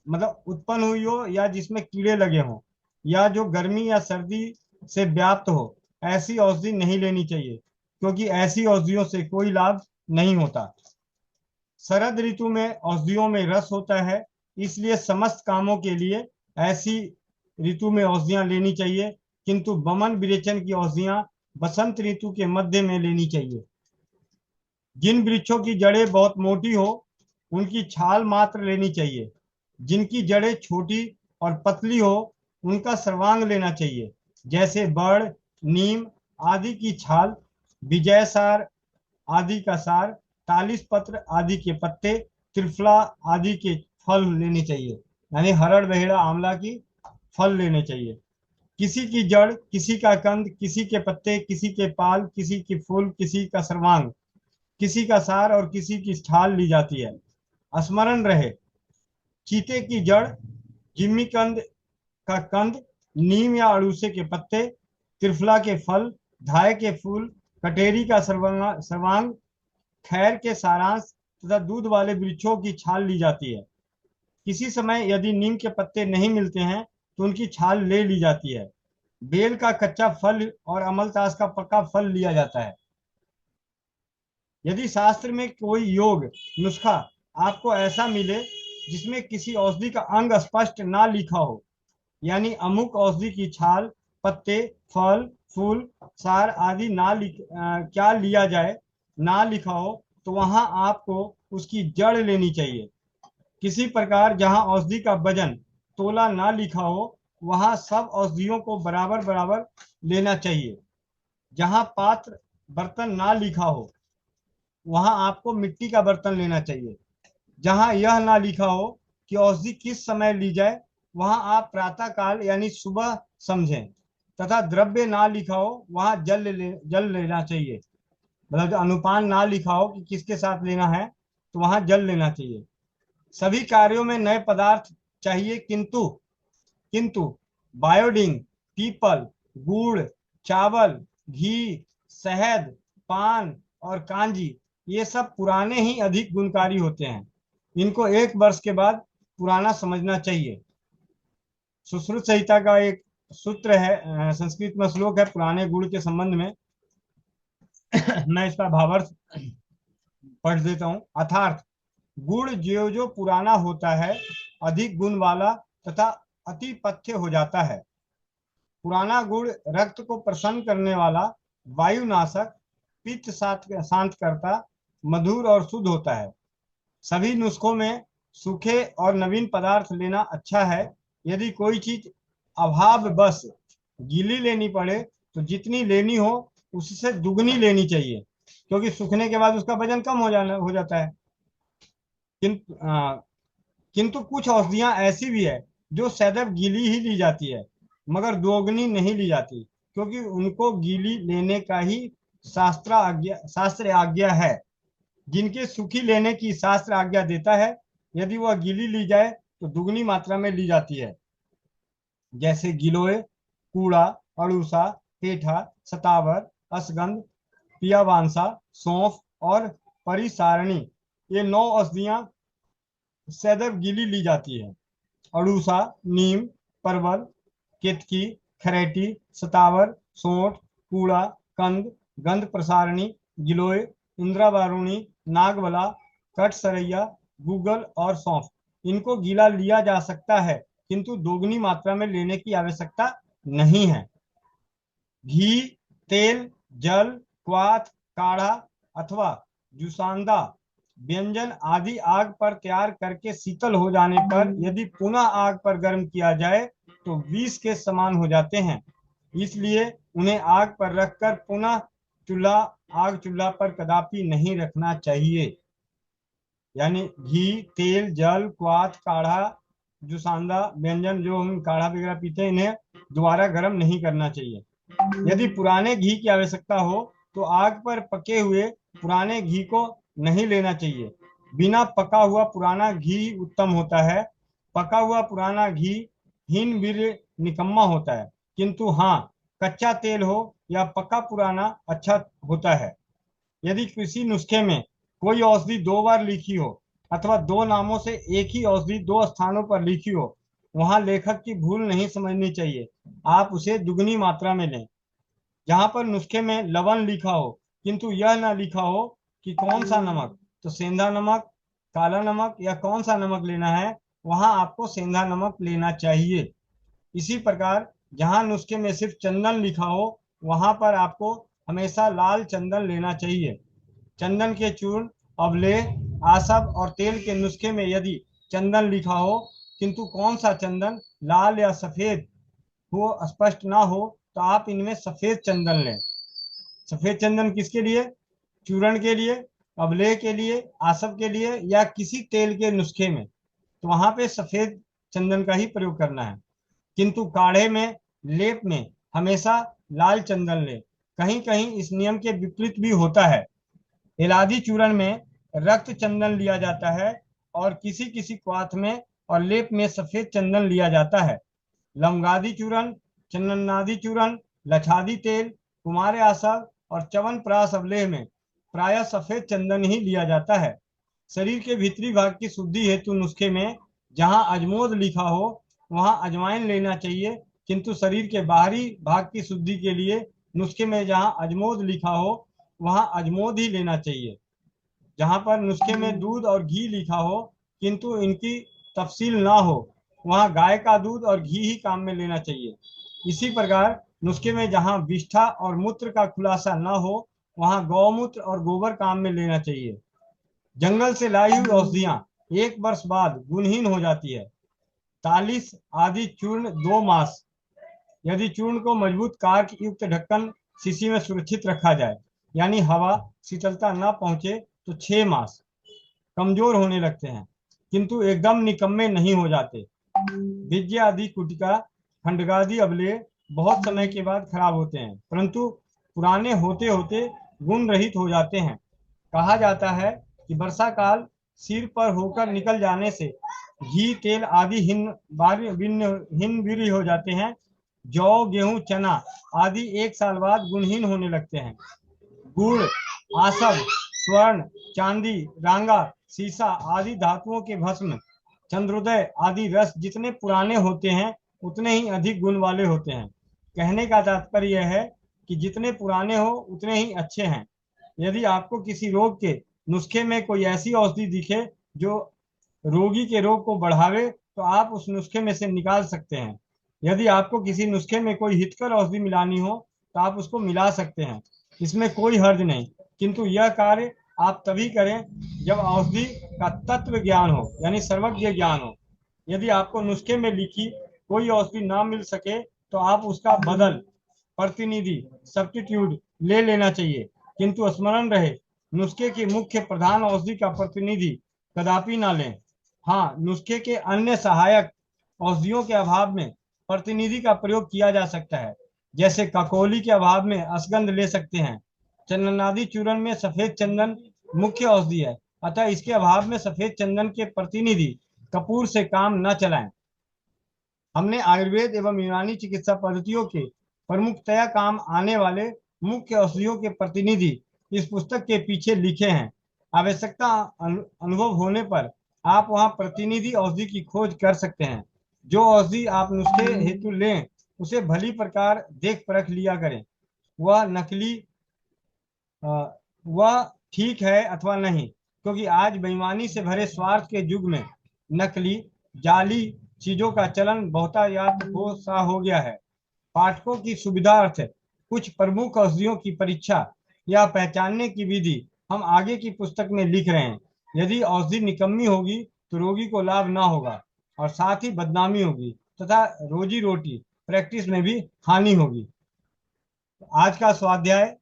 मतलब उत्पन्न हुई हो या जिसमें कीड़े लगे हों, या जो गर्मी या सर्दी से व्याप्त हो, ऐसी औषधि नहीं लेनी चाहिए, क्योंकि ऐसी औषधियों से कोई लाभ नहीं होता। शरद ऋतु में औषधियों में रस होता है, इसलिए समस्त कामों के लिए ऐसी ऋतु में औषधियां लेनी चाहिए, किंतु बमन विरेचन की औषधियां बसंत ऋतु के मध्य में लेनी चाहिए। जिन वृक्षों की जड़ें बहुत मोटी हो, उनकी छाल मात्र लेनी चाहिए। जिनकी जड़ें छोटी और पतली हो, उनका सर्वांग लेना चाहिए, जैसे बड़, नीम आदि की छाल, विजय सार आदि का सार, तालिस पत्र आदि के पत्ते, त्रिफला आदि के फल लेने चाहिए, यानी हरड़, बहेड़ा, आंवला की फल लेने चाहिए। किसी की जड़, किसी का कंद, किसी के पत्ते, किसी के पाल, किसी की फूल, किसी का सर्वांग, किसी का सार और किसी की छाल ली जाती है। स्मरण रहे, चीते की जड़, जिम्मी कंद का कंद, नीम या अड़ूसे के पत्ते, त्रिफला के फल, धाय के फूल, कटेरी का सर्वांग, खैर के सारांश तथा दूध वाले वृक्षों की छाल ली जाती है। किसी समय यदि नीम के पत्ते नहीं मिलते हैं तो उनकी छाल ले ली जाती है। बेल का कच्चा फल और अमलतास का पका फल लिया जाता है। यदि शास्त्र में कोई योग नुस्खा आपको ऐसा मिले जिसमें किसी औषधि का अंग स्पष्ट ना लिखा हो, यानी अमुक औषधि की छाल, पत्ते, फल, फूल, सार आदि क्या लिया जाए ना लिखा हो, तो वहां आपको उसकी जड़ लेनी चाहिए। किसी प्रकार जहां औषधि का वजन तोला ना लिखा हो, वहां सब औषधियों को बराबर बराबर लेना चाहिए। जहां पात्र बर्तन ना लिखा हो, वहां आपको मिट्टी का बर्तन लेना चाहिए। जहां यह ना लिखा हो कि औषधि किस समय ली जाए, वहां आप प्रातः काल यानी सुबह समझें। तथा द्रव्य ना लिखा हो, वहां जल लेना चाहिए। मतलब अनुपान ना लिखा हो कि किसके साथ लेना है, तो वहां जल लेना चाहिए। सभी कार्यों में नए पदार्थ चाहिए, किंतु किंतु बायोडीन, पीपल, गुड़, चावल, घी, शहद, पान और कांजी, ये सब पुराने ही अधिक गुणकारी होते हैं। इनको 1 वर्ष के बाद पुराना समझना चाहिए। सुश्रुत संहिता का एक सूत्र है, संस्कृत में श्लोक है पुराने गुड़ के संबंध में। मैं इसका भावार्थ पढ़ देता हूँ। अर्थात गुड़ जो जो पुराना होता है, अधिक गुण वाला तथा अति पथ्य हो जाता है। पुराना गुड़ रक्त को प्रसन्न करने वाला, वायुनाशक, पित्त शांत करता, मधुर और शुद्ध होता है। सभी नुस्खों में सूखे और नवीन पदार्थ लेना अच्छा है। यदि कोई चीज अभाव बस गीली लेनी पड़े तो जितनी लेनी हो उससे दुगनी लेनी चाहिए, क्योंकि सूखने के बाद उसका वजन कम हो जाता है। किंतु कुछ औषधियां ऐसी भी है जो सदैव गीली ही ली जाती है, मगर दोगुनी नहीं ली जाती, क्योंकि उनको गीली लेने का ही शास्त्र आज्ञा है। जिनके सूखी लेने की शास्त्र आज्ञा देता है, यदि वह गीली ली जाए तो दुगनी मात्रा में ली जाती है, जैसे गिलोय, कूड़ा, अड़ूसा, पेठा, सतावर, असगंध, पियावांसा, सौंफ और परिसारणी, ये 9 औषधियां सदैव गीली ली जाती है। अड़ूसा, नीम, परवल, केतकी, खरेटी, सतावर, सोंठ, कूड़ा, कंद, गंध प्रसारणी, गिलोय, इंद्रावारुणी, नागवला, कटसरैया, गूगल और सौंफ, इनको गीला लिया जा सकता है, किंतु दोगुनी मात्रा में लेने की आवश्यकता नहीं है। घी, तेल, जल, क्वाथ, काढ़ा अथवा जुसांदा व्यंजन आदि आग पर तैयार करके शीतल हो जाने पर यदि पुनः आग पर गर्म किया जाए तो विष के समान हो जाते हैं। इसलिए उन्हें आग पर रखकर पुनः चूल्हा पर कदापि नहीं रखना चाहिए। यानी घी, तेल, जल, क्वाथ, काढ़ा, जुसांदा, व्यंजन जो हम काढ़ा वगैरह पीते हैं, इन्हें दोबारा गर्म नहीं करना चाहिए। यदि पुराने घी की आवश्यकता हो तो आग पर पके हुए पुराने घी को नहीं लेना चाहिए। बिना पका हुआ पुराना घी उत्तम होता है। पका हुआ पुराना घी हीन वीर्य निकम्मा होता है, किंतु हाँ, कच्चा तेल हो या पका पुराना अच्छा होता है। यदि किसी नुस्खे में कोई औषधि 2 बार लिखी हो अथवा 2 नामों से एक ही औषधि 2 स्थानों पर लिखी हो, वहां लेखक की भूल नहीं समझनी चाहिए। आप उसे दुगनी मात्रा में लें। जहां पर नुस्खे में लवण लिखा हो किंतु यह ना लिखा हो कि कौन सा नमक, तो सेंधा नमक, काला नमक या कौन सा नमक लेना है, वहां आपको सेंधा नमक लेना चाहिए। इसी प्रकार जहां नुस्खे में सिर्फ चंदन लिखा हो, वहां पर आपको हमेशा लाल चंदन लेना चाहिए। चंदन के चूर्ण, अवलेह, आसव और तेल के नुस्खे में यदि चंदन लिखा हो किंतु कौन सा चंदन, लाल या सफेद, वो स्पष्ट ना हो, तो आप इनमें सफेद चंदन लें। सफेद चंदन किसके लिए? चूर्ण के लिए, अवलेह के लिए, आसव के लिए या किसी तेल के नुस्खे में, तो वहां पे सफेद चंदन का ही प्रयोग करना है। किंतु काढ़े में, लेप में हमेशा लाल चंदन ले। कहीं कहीं इस नियम के विपरीत भी होता है। इलायची चूर्ण में रक्त चंदन लिया जाता है और किसी किसी क्वाथ में और लेप में सफेद चंदन लिया जाता है। लमगादी चूर्ण, चंदनादी चूर्ण, लछादी तेल, कुमार आसव और च्यवनप्राश अवलेह में प्रायः सफेद चंदन ही लिया जाता है। शरीर के भीतरी भाग की शुद्धि हेतु नुस्खे में जहां अजमोद लिखा हो वहां अजवाइन लेना चाहिए, किंतु शरीर के बाहरी भाग की शुद्धि के लिए नुस्खे में जहां अजमोद लिखा हो वहां अजमोद ही लेना चाहिए। जहां पर नुस्खे में दूध और घी लिखा हो किंतु इनकी तफसील ना हो, वहां गाय का दूध और घी ही काम में लेना चाहिए। इसी प्रकार नुस्खे में जहां विष्ठा और मूत्र का खुलासा ना हो, वहां गौमूत्र और गोबर काम में लेना चाहिए। जंगल से लाई हुई औषधियां 1 वर्ष बाद गुणहीन हो जाती है। तालिस आदि चूर्ण 2 मास। यदि चूर्ण को मजबूत कार्क युक्त ढक्कन शीशी में सुरक्षित रखा जाए, यानी हवा शीतलता न पहुंचे, तो 6 मास। कमजोर होने लगते हैं किंतु एकदम निकम्मे नहीं हो जाते। विद्या आदि कुटिका, खंडगादि अवलेह बहुत समय के बाद खराब होते हैं, परंतु पुराने होते होते गुण रहित हो जाते हैं। कहा जाता है कि वर्षा काल सिर पर होकर निकल जाने से घी, तेल आदि हिन वीर्य हो जाते हैं। जौ, गेहूं, चना आदि 1 साल बाद गुणहीन होने लगते हैं। गुड़, आसव, स्वर्ण, चांदी, रांगा, सीसा आदि धातुओं के भस्म, चंद्रोदय आदि रस जितने पुराने होते हैं उतने ही अधिक गुण वाले होते हैं। कहने का तात्पर्य यह है कि जितने पुराने हो उतने ही अच्छे हैं। यदि आपको किसी रोग के नुस्खे में कोई ऐसी औषधि दिखे जो रोगी के रोग को बढ़ावे, तो आप उस नुस्खे में से निकाल सकते हैं। यदि आपको किसी नुस्खे में कोई हितकर औषधि मिलानी हो तो आप उसको मिला सकते हैं, इसमें कोई हर्ज नहीं। किंतु यह कार्य आप तभी करें जब औषधि का तत्व ज्ञान हो, यानी सर्वज्ञ ज्ञान हो। यदि आपको नुस्खे में लिखी कोई औषधि ना मिल सके तो आप उसका बदल, प्रतिनिधि, सब्स्टिट्यूट ले लेना चाहिए, किंतु स्मरण रहे नुस्खे की मुख्य प्रधान औषधि का प्रतिनिधि कदापि ना लें। हाँ, नुस्खे के अन्य सहायक औषधियों के अभाव में प्रतिनिधि का प्रयोग किया जा सकता है। जैसे ककोली के अभाव में अश्वगंध ले सकते हैं। चंदनादि चूर्ण में सफेद चंदन मुख्य औषधि है, अतः इसके अभाव में सफेद चंदन के प्रतिनिधि कपूर से काम न चलाएं। हमने आयुर्वेद एवं यूनानी चिकित्सा पद्धतियों के प्रमुखतया काम आने वाले मुख्य औषधियों के प्रतिनिधि इस पुस्तक के पीछे लिखे हैं। आवश्यकता अनुभव होने पर आप वहां प्रतिनिधि औषधि की खोज कर सकते हैं। जो औषधि आप नुस्खे हेतु लें उसे भली प्रकार देख परख लिया करें, वह नकली वह ठीक है अथवा नहीं, क्योंकि आज बेईमानी से भरे स्वार्थ के युग में नकली, जाली चीजों का चलन बहुतायत हो गया है। पाठकों की सुविधार्थ कुछ प्रमुख औषधियों की परीक्षा या पहचानने की विधि हम आगे की पुस्तक में लिख रहे हैं। यदि औषधि निकम्मी होगी तो रोगी को लाभ ना होगा और साथ ही बदनामी होगी तथा रोजी रोटी प्रैक्टिस में भी हानि होगी। आज का स्वाध्याय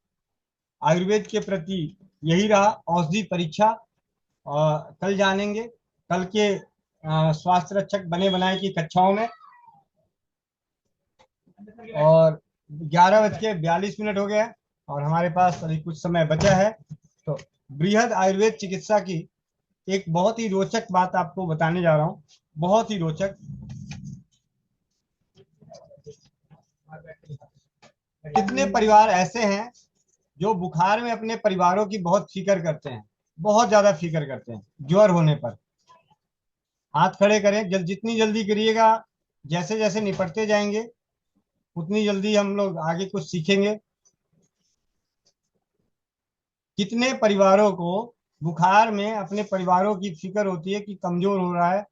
आयुर्वेद के प्रति यही रहा, औषधि परीक्षा। और कल जानेंगे कल के स्वास्थ्य रक्षक बने बनाए की कक्षाओं में। और 11:42 हो गया और हमारे पास अभी कुछ समय बचा है, तो बृहद आयुर्वेद चिकित्सा की एक बहुत ही रोचक बात आपको बताने जा रहा हूं, बहुत ही रोचक। कितने परिवार ऐसे हैं जो बुखार में अपने परिवारों की बहुत फिक्र करते हैं, बहुत ज्यादा फिक्र करते हैं ज्वर होने पर? हाथ खड़े करें, जितनी जल्दी करिएगा, जैसे जैसे निपटते जाएंगे उतनी जल्दी हम लोग आगे कुछ सीखेंगे। कितने परिवारों को बुखार में अपने परिवारों की फिक्र होती है कि कमजोर हो रहा है,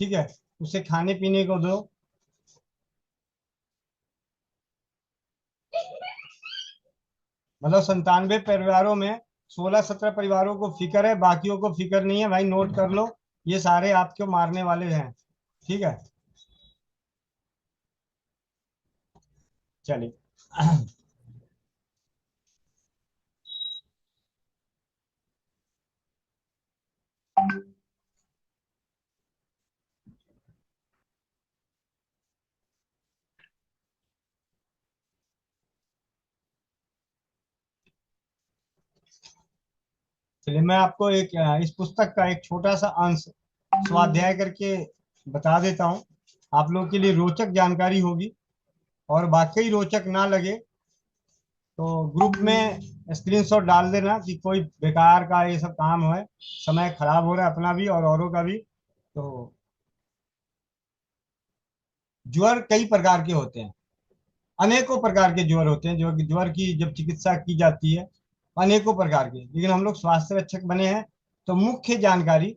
ठीक है, उसे खाने पीने को दो। मतलब 97 परिवारों में 16-17 परिवारों को फिक्र है, बाकियों को फिक्र नहीं है। भाई नोट कर लो, ये सारे आपको मारने वाले हैं, ठीक है। चलिए चलिए मैं आपको एक इस पुस्तक का एक छोटा सा अंश स्वाध्याय करके बता देता हूँ। आप लोगों के लिए रोचक जानकारी होगी, और वाकई रोचक ना लगे तो ग्रुप में स्क्रीनशॉट डाल देना कि कोई बेकार का ये सब काम है, समय खराब हो रहा है अपना भी और औरों का भी। तो ज्वर कई प्रकार के होते हैं, अनेकों प्रकार के ज्वर होते हैं। जो कि ज्वर की जब चिकित्सा की जाती है अनेकों प्रकार के, लेकिन हम लोग स्वास्थ्य रक्षक बने हैं तो मुख्य जानकारी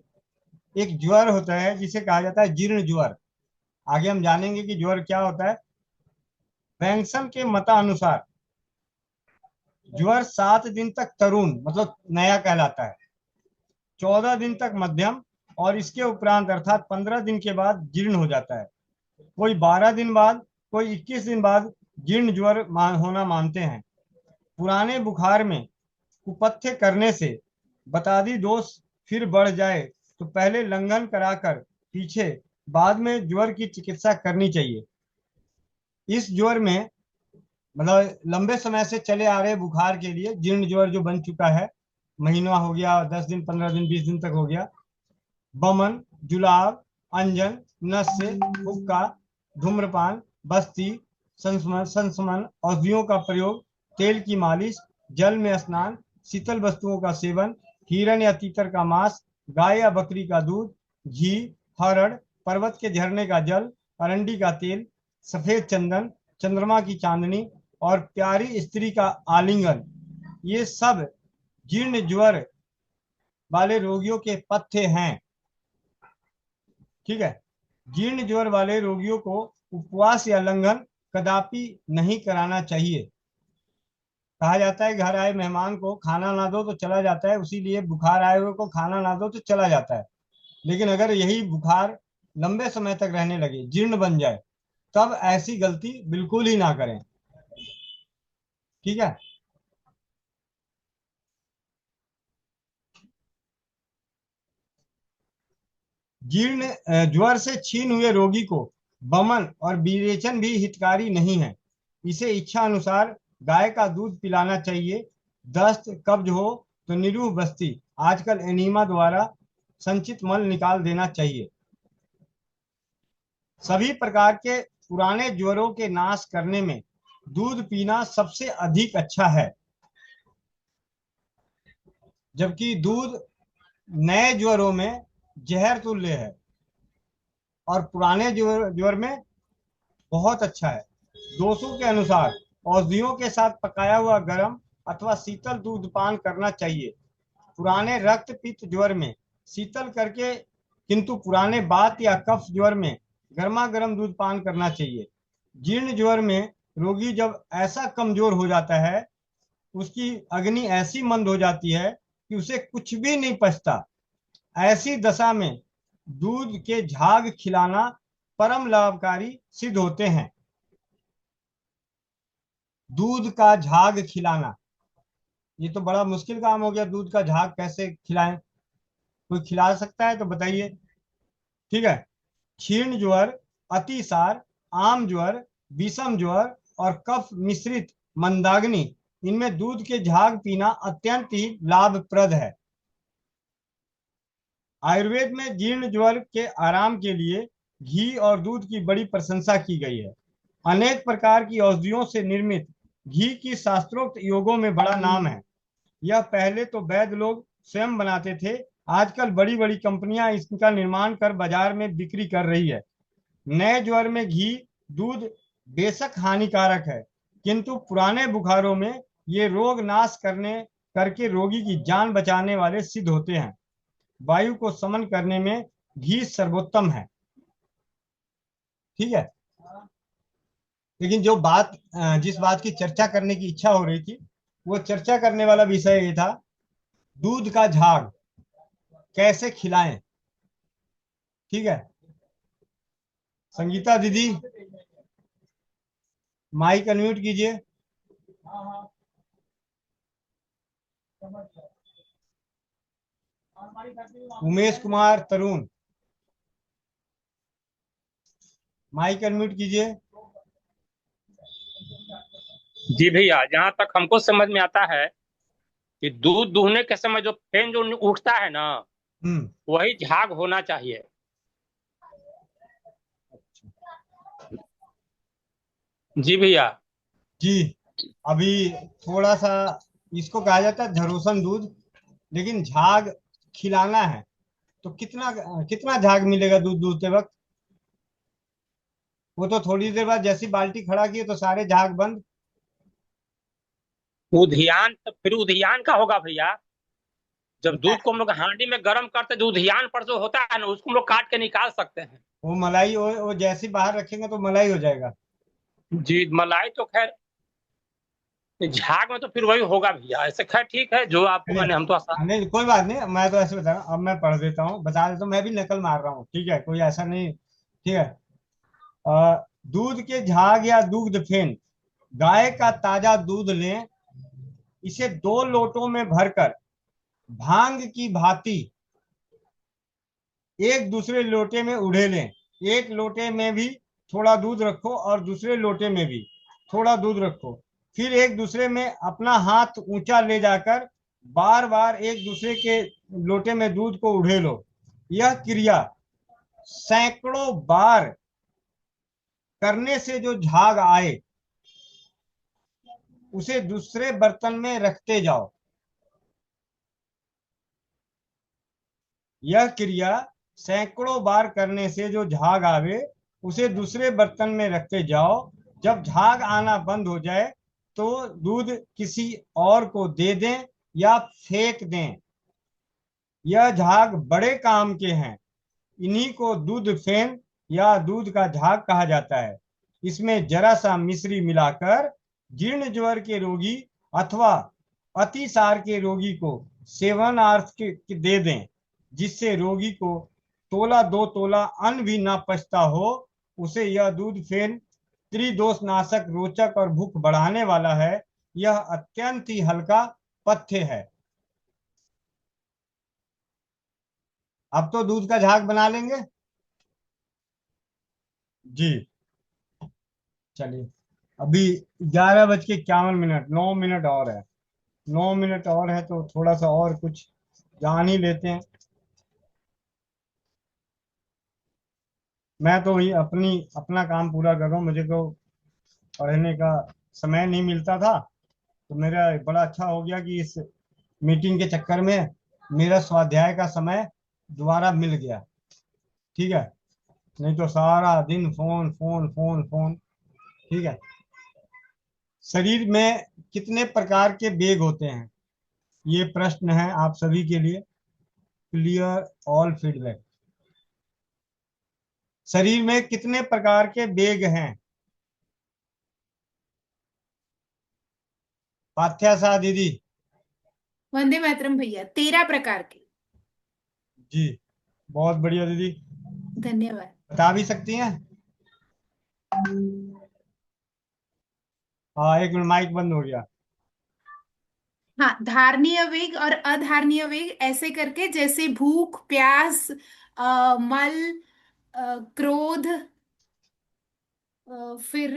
एक ज्वर होता है जिसे कहा जाता है जीर्ण ज्वर। आगे हम जानेंगे कि ज्वर क्या होता है। बैंक्सन के मतानुसार ज्वर 7 दिन तक तरुण मतलब नया कहलाता है, 14 दिन तक मध्यम, और इसके उपरांत अर्थात 15 दिन के बाद जीर्ण हो जाता है। कोई 12 दिन बाद, कोई 21 दिन बाद जीर्ण ज्वर होना मानते हैं। पुराने बुखार में कुपथ्य करने से बतादी दोष फिर बढ़ जाए तो पहले लंघन कराकर पीछे बाद में ज्वर की चिकित्सा करनी चाहिए। इस ज्वर में मतलब लंबे समय से चले आ रहे बुखार के लिए जीर्ण ज्वर जो बन चुका है, महीना हो गया, 10 दिन, 15 दिन, 20 दिन तक हो गया, बमन, जुलाब, अंजन, नस्य, हुक्का, धूम्रपान, बस्ती, संस्मन, औषधियों का प्रयोग, तेल की मालिश, जल में स्नान, शीतल वस्तुओं का सेवन, हिरण या तीतर का मांस, गाय या बकरी का दूध, घी, हरड़, पर्वत के झरने का जल, अरंडी का तेल, सफेद चंदन, चंद्रमा की चांदनी और प्यारी स्त्री का आलिंगन, ये सब जीर्ण ज्वर वाले रोगियों के पथ्य हैं, ठीक है। जीर्ण ज्वर वाले रोगियों को उपवास या लंघन कदापि नहीं कराना चाहिए। कहा जाता है घर आए मेहमान को खाना ना दो तो चला जाता है, उसी लिए बुखार आए हुए को खाना ना दो तो चला जाता है। लेकिन अगर यही बुखार लंबे समय तक रहने लगे, जीर्ण बन जाए, तब ऐसी गलती बिल्कुल ही ना करें, ठीक है। जीर्ण ज्वर से छीन हुए रोगी को बमन और विरेचन भी हितकारी नहीं है। इसे इच्छा अनुसार गाय का दूध पिलाना चाहिए। दस्त कब्ज हो तो निरूह बस्ती, आजकल एनीमा द्वारा संचित मल निकाल देना चाहिए। सभी प्रकार के पुराने ज्वरों के नाश करने में दूध पीना सबसे अधिक अच्छा है, जबकि दूध नए ज्वरों में जहर तुल्य है और पुराने ज्वर में बहुत अच्छा है। दोषों के अनुसार औषधियों के साथ पकाया हुआ गर्म अथवा शीतल दूध पान करना चाहिए। पुराने रक्त पित्त ज्वर में शीतल करके, किंतु पुराने बात या कफ ज्वर में गर्मा गर्म दूध पान करना चाहिए। जीर्ण ज्वर में रोगी जब ऐसा कमजोर हो जाता है, उसकी अग्नि ऐसी मंद हो जाती है कि उसे कुछ भी नहीं पचता। ऐसी दशा में दूध के झाग खिलाना परम लाभकारी सिद्ध होते हैं। दूध का झाग खिलाना, ये तो बड़ा मुश्किल काम हो गया। दूध का झाग कैसे खिलाएं? कोई खिला सकता है तो बताइए। ठीक है। क्षीण ज्वर, अतिसार, आम ज्वर, विषम ज्वर और कफ मिश्रित मंदाग्नि, इनमें दूध के झाग पीना अत्यंत ही लाभप्रद है। आयुर्वेद में जीर्ण ज्वर के आराम के लिए घी और दूध की बड़ी प्रशंसा की गई है। अनेक प्रकार की औषधियों से निर्मित घी की शास्त्रोक्त योगों में बड़ा नाम है। यह पहले तो वैद्य लोग स्वयं बनाते थे, आजकल बड़ी बड़ी कंपनियां इसका निर्माण कर बाजार में बिक्री कर रही है। नए ज्वर में घी दूध बेशक हानिकारक है, किंतु पुराने बुखारों में ये रोग नाश करके रोगी की जान बचाने वाले सिद्ध होते हैं। वायु को समन करने में घी सर्वोत्तम है। ठीक है। लेकिन जिस बात की चर्चा करने की इच्छा हो रही थी, वो चर्चा करने वाला विषय ये था, दूध का झाग कैसे खिलाएं। ठीक है। संगीता दीदी, माइक अनम्यूट कीजिए। उमेश कुमार तरुण, माइक अनम्यूट कीजिए। जी भैया, जहां तक हमको समझ में आता है कि दूध दूहने के समय जो फेन जो उठता है ना, वही झाग होना चाहिए। जी भैया। जी, अभी थोड़ा सा इसको कहा जाता है झरोसन दूध, लेकिन झाग खिलाना है तो कितना कितना झाग मिलेगा दूध दूहते वक्त? वो तो थोड़ी देर बाद जैसी बाल्टी खड़ा किए तो सारे झाग बंद। उधियान तो फिर उधियान का होगा भैया। जब दूध को हम लोग हांडी में गर्म करते, जो उधियान पर जो होता है ना, उसको हम लोग काट के निकाल सकते हैं। वो मलाई, वो जैसी बाहर रखेंगे तो मलाई हो जाएगा। जी, मलाई तो खैर, झाग में तो फिर वही होगा भैया। ऐसे खैर ठीक है, जो आपको मैंने हम तो आसान। नहीं, कोई बात नहीं, मैं तो ऐसे बता रहा हूँ। अब मैं पढ़ देता हूँ, बता देता हूँ, मैं भी नकल मार रहा हूँ। ठीक है, कोई ऐसा नहीं। ठीक है। दूध के झाग या दूध फेन, गाय का ताजा दूध लें, इसे 2 लोटों में भरकर भांग की भांति एक दूसरे लोटे में उड़े लें। एक लोटे में भी थोड़ा दूध रखो और दूसरे लोटे में भी थोड़ा दूध रखो। फिर एक दूसरे में अपना हाथ ऊंचा ले जाकर बार बार एक दूसरे के लोटे में दूध को उड़े लो। यह क्रिया सैकड़ों बार करने से जो झाग आए, उसे दूसरे बर्तन में रखते जाओ। यह क्रिया सैकड़ों बार करने से जो झाग आवे, उसे दूसरे बर्तन में रखते जाओ। जब झाग आना बंद हो जाए तो दूध किसी और को दे दें या फेंक दें। यह झाग बड़े काम के हैं। इन्हीं को दूध फेन या दूध का झाग कहा जाता है। इसमें जरा सा मिश्री मिलाकर जीर्ण ज्वर के रोगी अथवा अतिसार के रोगी को सेवनार्थ के दे दें, जिससे रोगी को तोला 2 तोला अन्न भी ना पचता हो। उसे यह दूध फेन त्रिदोष नाशक, रोचक और भूख बढ़ाने वाला है। यह अत्यंत ही हल्का पथ्य है। अब तो दूध का झाग बना लेंगे। जी, चलिए। अभी 11:51, 9 मिनट और है। 9 मिनट और है तो थोड़ा सा और कुछ जान ही लेते हैं। मैं तो वही अपना काम पूरा कर रहा हूँ। मुझे तो पढ़ने का समय नहीं मिलता था, तो मेरा बड़ा अच्छा हो गया कि इस मीटिंग के चक्कर में मेरा स्वाध्याय का समय दोबारा मिल गया। ठीक है, नहीं तो सारा दिन फोन फोन फोन फोन। ठीक है। शरीर में कितने प्रकार के वेग होते हैं? ये प्रश्न है आप सभी के लिए। Clear all feedback. शरीर में कितने प्रकार के वेग हैं? पाथ्यासा दीदी, वंदे मातरम भैया, 13 प्रकार के। जी बहुत बढ़िया दीदी, धन्यवाद। बता भी सकती हैं? हाँ एक मिनट, माइक बंद हो गया। हाँ, धारणीय वेग और अधारणीय वेग ऐसे करके, जैसे भूख, प्यास, मल, क्रोध, फिर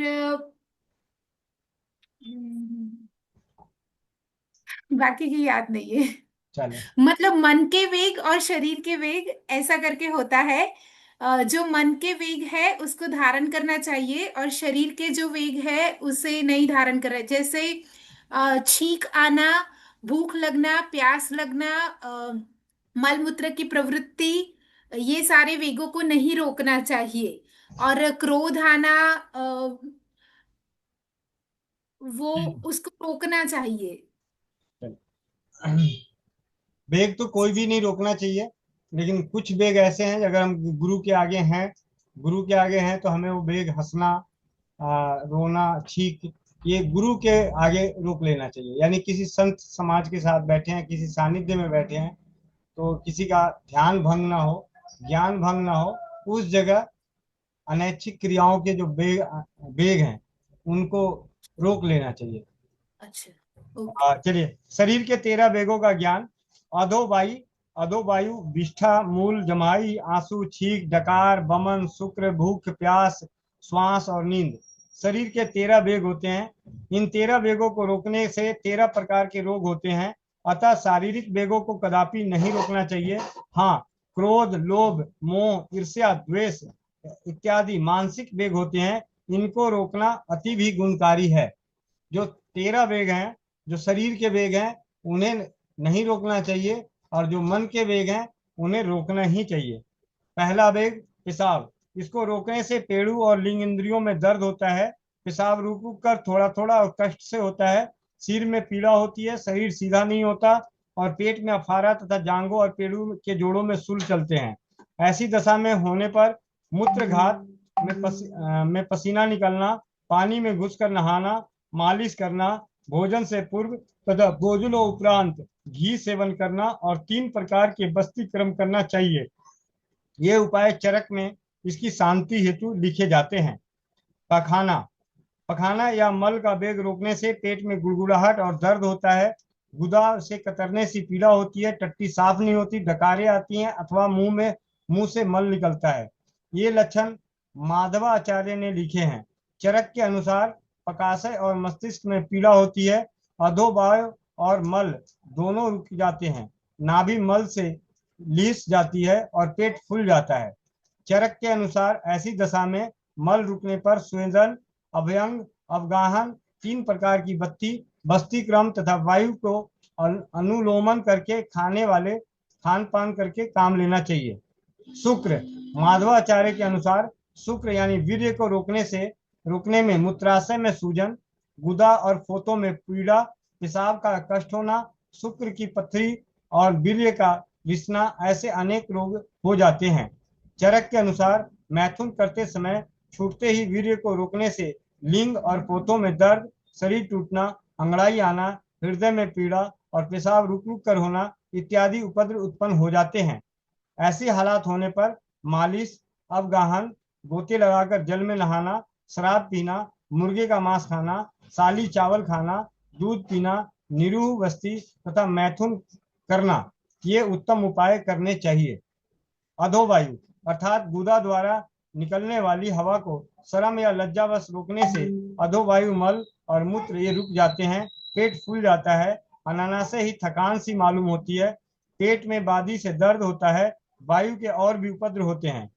बाकी की याद नहीं है। चले मतलब मन के वेग और शरीर के वेग ऐसा करके होता है। जो मन के वेग है उसको धारण करना चाहिए, और शरीर के जो वेग है उसे नहीं धारण करना। जैसे छींक आना, भूख लगना, प्यास लगना, मल मूत्र की प्रवृत्ति, ये सारे वेगों को नहीं रोकना चाहिए। और क्रोध आना, वो उसको रोकना चाहिए। बेग तो कोई भी नहीं रोकना चाहिए, लेकिन कुछ बेग ऐसे हैं अगर हम गुरु के आगे हैं, गुरु के आगे हैं तो हमें वो बेग हंसना, रोना, छींक, ये गुरु के आगे रोक लेना चाहिए। यानी किसी संत समाज के साथ बैठे हैं, किसी सानिध्य में बैठे हैं, तो किसी का ध्यान भंग ना हो, ज्ञान भंग ना हो, उस जगह अनैच्छिक क्रियाओं के जो बेग बेग हैं उनको रोक लेना चाहिए। अच्छा, ओके। चलिए, शरीर के 13 वेगों का ज्ञान। अधोवायु, अधोवायु विष्ठा, मूल, जमाई, आंसू, छींक, डकार, बमन, शुक्र, भूख, प्यास, श्वास और नींद शरीर के 13 वेग होते हैं। इन 13 वेगों को रोकने से 13 प्रकार के रोग होते हैं। अतः शारीरिक वेगों को कदापि नहीं रोकना चाहिए। हाँ, क्रोध, लोभ, मोह, ईर्ष्या, द्वेष इत्यादि मानसिक वेग होते हैं, इनको रोकना अति भी गुणकारी है। जो 13 वेग हैं, जो शरीर के वेग हैं, उन्हें नहीं रोकना चाहिए, और जो मन के वेग हैं उन्हें रोकना ही चाहिए। पहला वेग पेशाब, इसको रोकने से पेड़ू और लिंग इंद्रियों में दर्द होता है। पेशाब रुक रुक कर थोड़ा थोड़ा और कष्ट से होता है। सिर में पीड़ा होती है, शरीर सीधा नहीं होता, और पेट में अफारा तथा जांघों और पेड़ू के जोड़ों में सूल चलते हैं। ऐसी दशा में होने पर मूत्रघात में पसीना निकलना, पानी में घुसकर नहाना, मालिश करना, भोजन से पूर्व तथा भोजनों उपरांत घी सेवन करना, और 3 प्रकार के बस्ती क्रम करना चाहिए। ये उपाय चरक में इसकी शांति हेतु लिखे जाते हैं। पखाना, पखाना या मल का वेग रोकने से पेट में गुड़गुड़ाहट और दर्द होता है। गुदा से कतरने से पीड़ा होती है, टट्टी साफ नहीं होती, डकारें आती हैं, अथवा मुंह से मल निकलता है। ये लक्षण माधवाचार्य ने लिखे हैं। चरक के अनुसार पकाशय और मस्तिष्क में पीड़ा होती है, अधोवायु और मल दोनों रुक जाते हैं, नाभि मल से लीस जाती है और पेट फूल जाता है। चरक के अनुसार ऐसी दशा में मल रुकने पर स्वेदन, अभ्यंग, अवगाहन, 3 प्रकार की बस्ती क्रम तथा वायु को अनुलोमन करके खान पान करके काम लेना चाहिए। शुक्र, माधवाचार्य के अनुसार शुक्र यानी वीर्य को रोकने में मूत्राशय में सूजन, गुदा और फोतों में पीड़ा, पेशाब का कष्ट होना, शुक्र की पथरी और वीर्य का विसना, ऐसे अनेक रोग हो जाते हैं। चरक के अनुसार मैथुन करते समय छूटते ही वीर्य को रोकने से लिंग और पोतों में दर्द, शरीर टूटना, अंगड़ाई आना, हृदय में पीड़ा और पेशाब रुक रुक कर होना इत्यादि उपद्रव उत्पन्न हो जाते हैं। ऐसे हालात होने पर मालिश, अवगाहन, गोते लगाकर जल में नहाना, शराब पीना, मुर्गे का मांस खाना, साली चावल खाना, दूध पीना, निरूह बस्ती तथा मैथुन करना, ये उत्तम उपाय करने चाहिए। अधोवायु अर्थात गुदा द्वारा निकलने वाली हवा को शर्म या लज्जावश रोकने से अधोवायु मल और मूत्र ये रुक जाते हैं, पेट फूल जाता है, अनानासे ही थकान सी मालूम होती है, पेट में बादी से दर्द होता है, वायु के और भी उपद्रव होते हैं।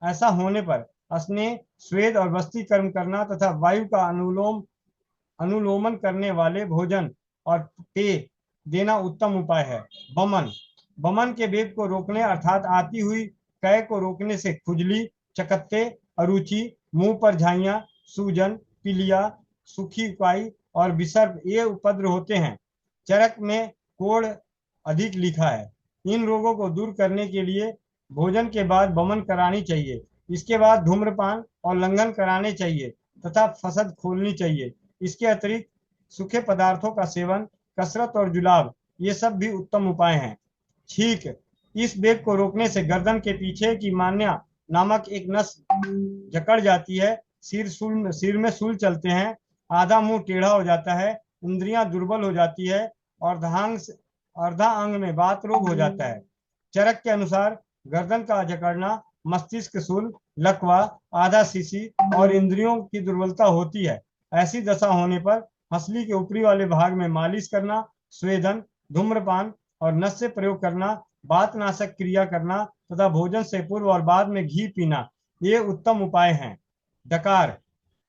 ऐसा होने पर स्नेह, स्वेद और वस्ती कर्म करना तथा वायु का अनुलोमन करने वाले भोजन और पेय देना उत्तम उपाय है। बमन के वेग को रोकने अर्थात आती हुई कै को रोकने से खुजली, चकत्ते, अरुचि, मुंह पर झाइयां, सूजन, पीलिया, सूखी उकाई और विसर्प ये उपद्रव होते हैं। चरक में कोढ़ अधिक लिखा है। इन रोगों को दूर करने के लिए भोजन के बाद बमन करानी चाहिए। इसके बाद धूम्रपान और लंघन कराने चाहिए तथा फसद खोलनी चाहिए। इसके अतिरिक्त सूखे पदार्थों का सेवन कसरत और जुलाब, ये सब भी उत्तम उपाय हैं। छींक, इस वेग को रोकने से गर्दन के पीछे की मान्या नामक एक नस जकड़ जाती है, सिर में सूल चलते हैं, आधा मुंह टेढ़ा हो जाता है, इंद्रियां दुर्बल हो जाती है और अर्धा अंग में वात रोग हो जाता है। चरक के अनुसार गर्दन का जकड़ना, मस्तिष्क सूल, लकवा, आधा सीसी और इंद्रियों की दुर्बलता होती है। ऐसी दशा होने पर हंसली के ऊपरी वाले भाग में मालिश करना, स्वेदन, धूम्रपान और नस से प्रयोग करना, वातनाशक क्रिया करना तथा भोजन से पूर्व और बाद में घी पीना, ये उत्तम उपाय हैं। डकार,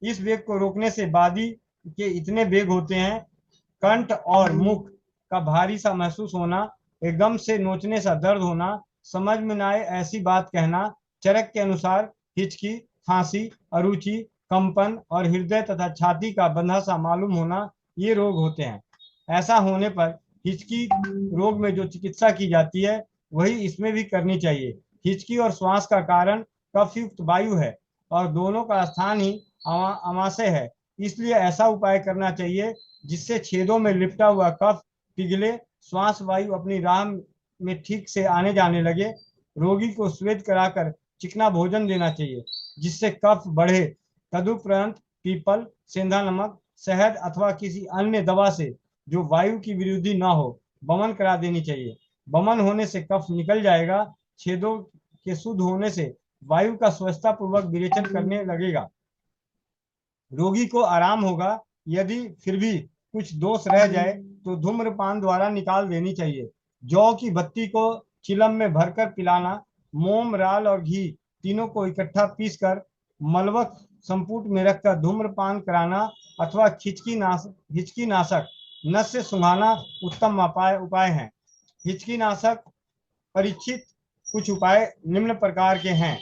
इस वेग को रोकने से बादी के इतने वेग होते हैं, कंठ और मुख का भारी सा महसूस होना, एकदम से नोचने सा दर्द होना, समझ में न आए ऐसी बात कहना, चरक के अनुसार हिचकी, खांसी, अरुचि, कंपन और हृदय तथा छाती का बंधा सा मालूम होना, ये रोग होते हैं। ऐसा होने पर हिचकी रोग में जो चिकित्सा की जाती है वही इसमें भी करनी चाहिए। हिचकी और श्वास का कारण कफयुक्त वायु है और दोनों का स्थान ही अमाशय है, इसलिए ऐसा उपाय करना चाहिए जिससे छेदों में लिपटा हुआ कफ पिघले, श्वास वायु अपनी राह में ठीक से आने जाने लगे। रोगी को स्वेद कराकर चिकना भोजन देना चाहिए जिससे कफ बढ़े। तदुपरांत पीपल, सेंधा नमक, शहद अथवा किसी अन्य दवा से जो वायु की विरोधी न हो, बमन करा देनी चाहिए। बमन होने से कफ निकल जाएगा, छेदों के शुद्ध होने से वायु का स्वच्छता पूर्वक विरेचन करने लगेगा, रोगी को आराम होगा। यदि फिर भी कुछ दोष रह जाए तो धूम्रपान द्वारा निकाल देनी चाहिए। जौ की बत्ती को चिलम में भरकर पिलाना, मोम, राल और घी तीनों को इकट्ठा पीसकर मलवक संपुट में रखकर धूम्रपान कराना अथवा हिचकी नाशक नस से सुंघाना उत्तम उपाय हैं। हिचकी नाशक परीक्षित कुछ उपाय निम्न प्रकार के हैं।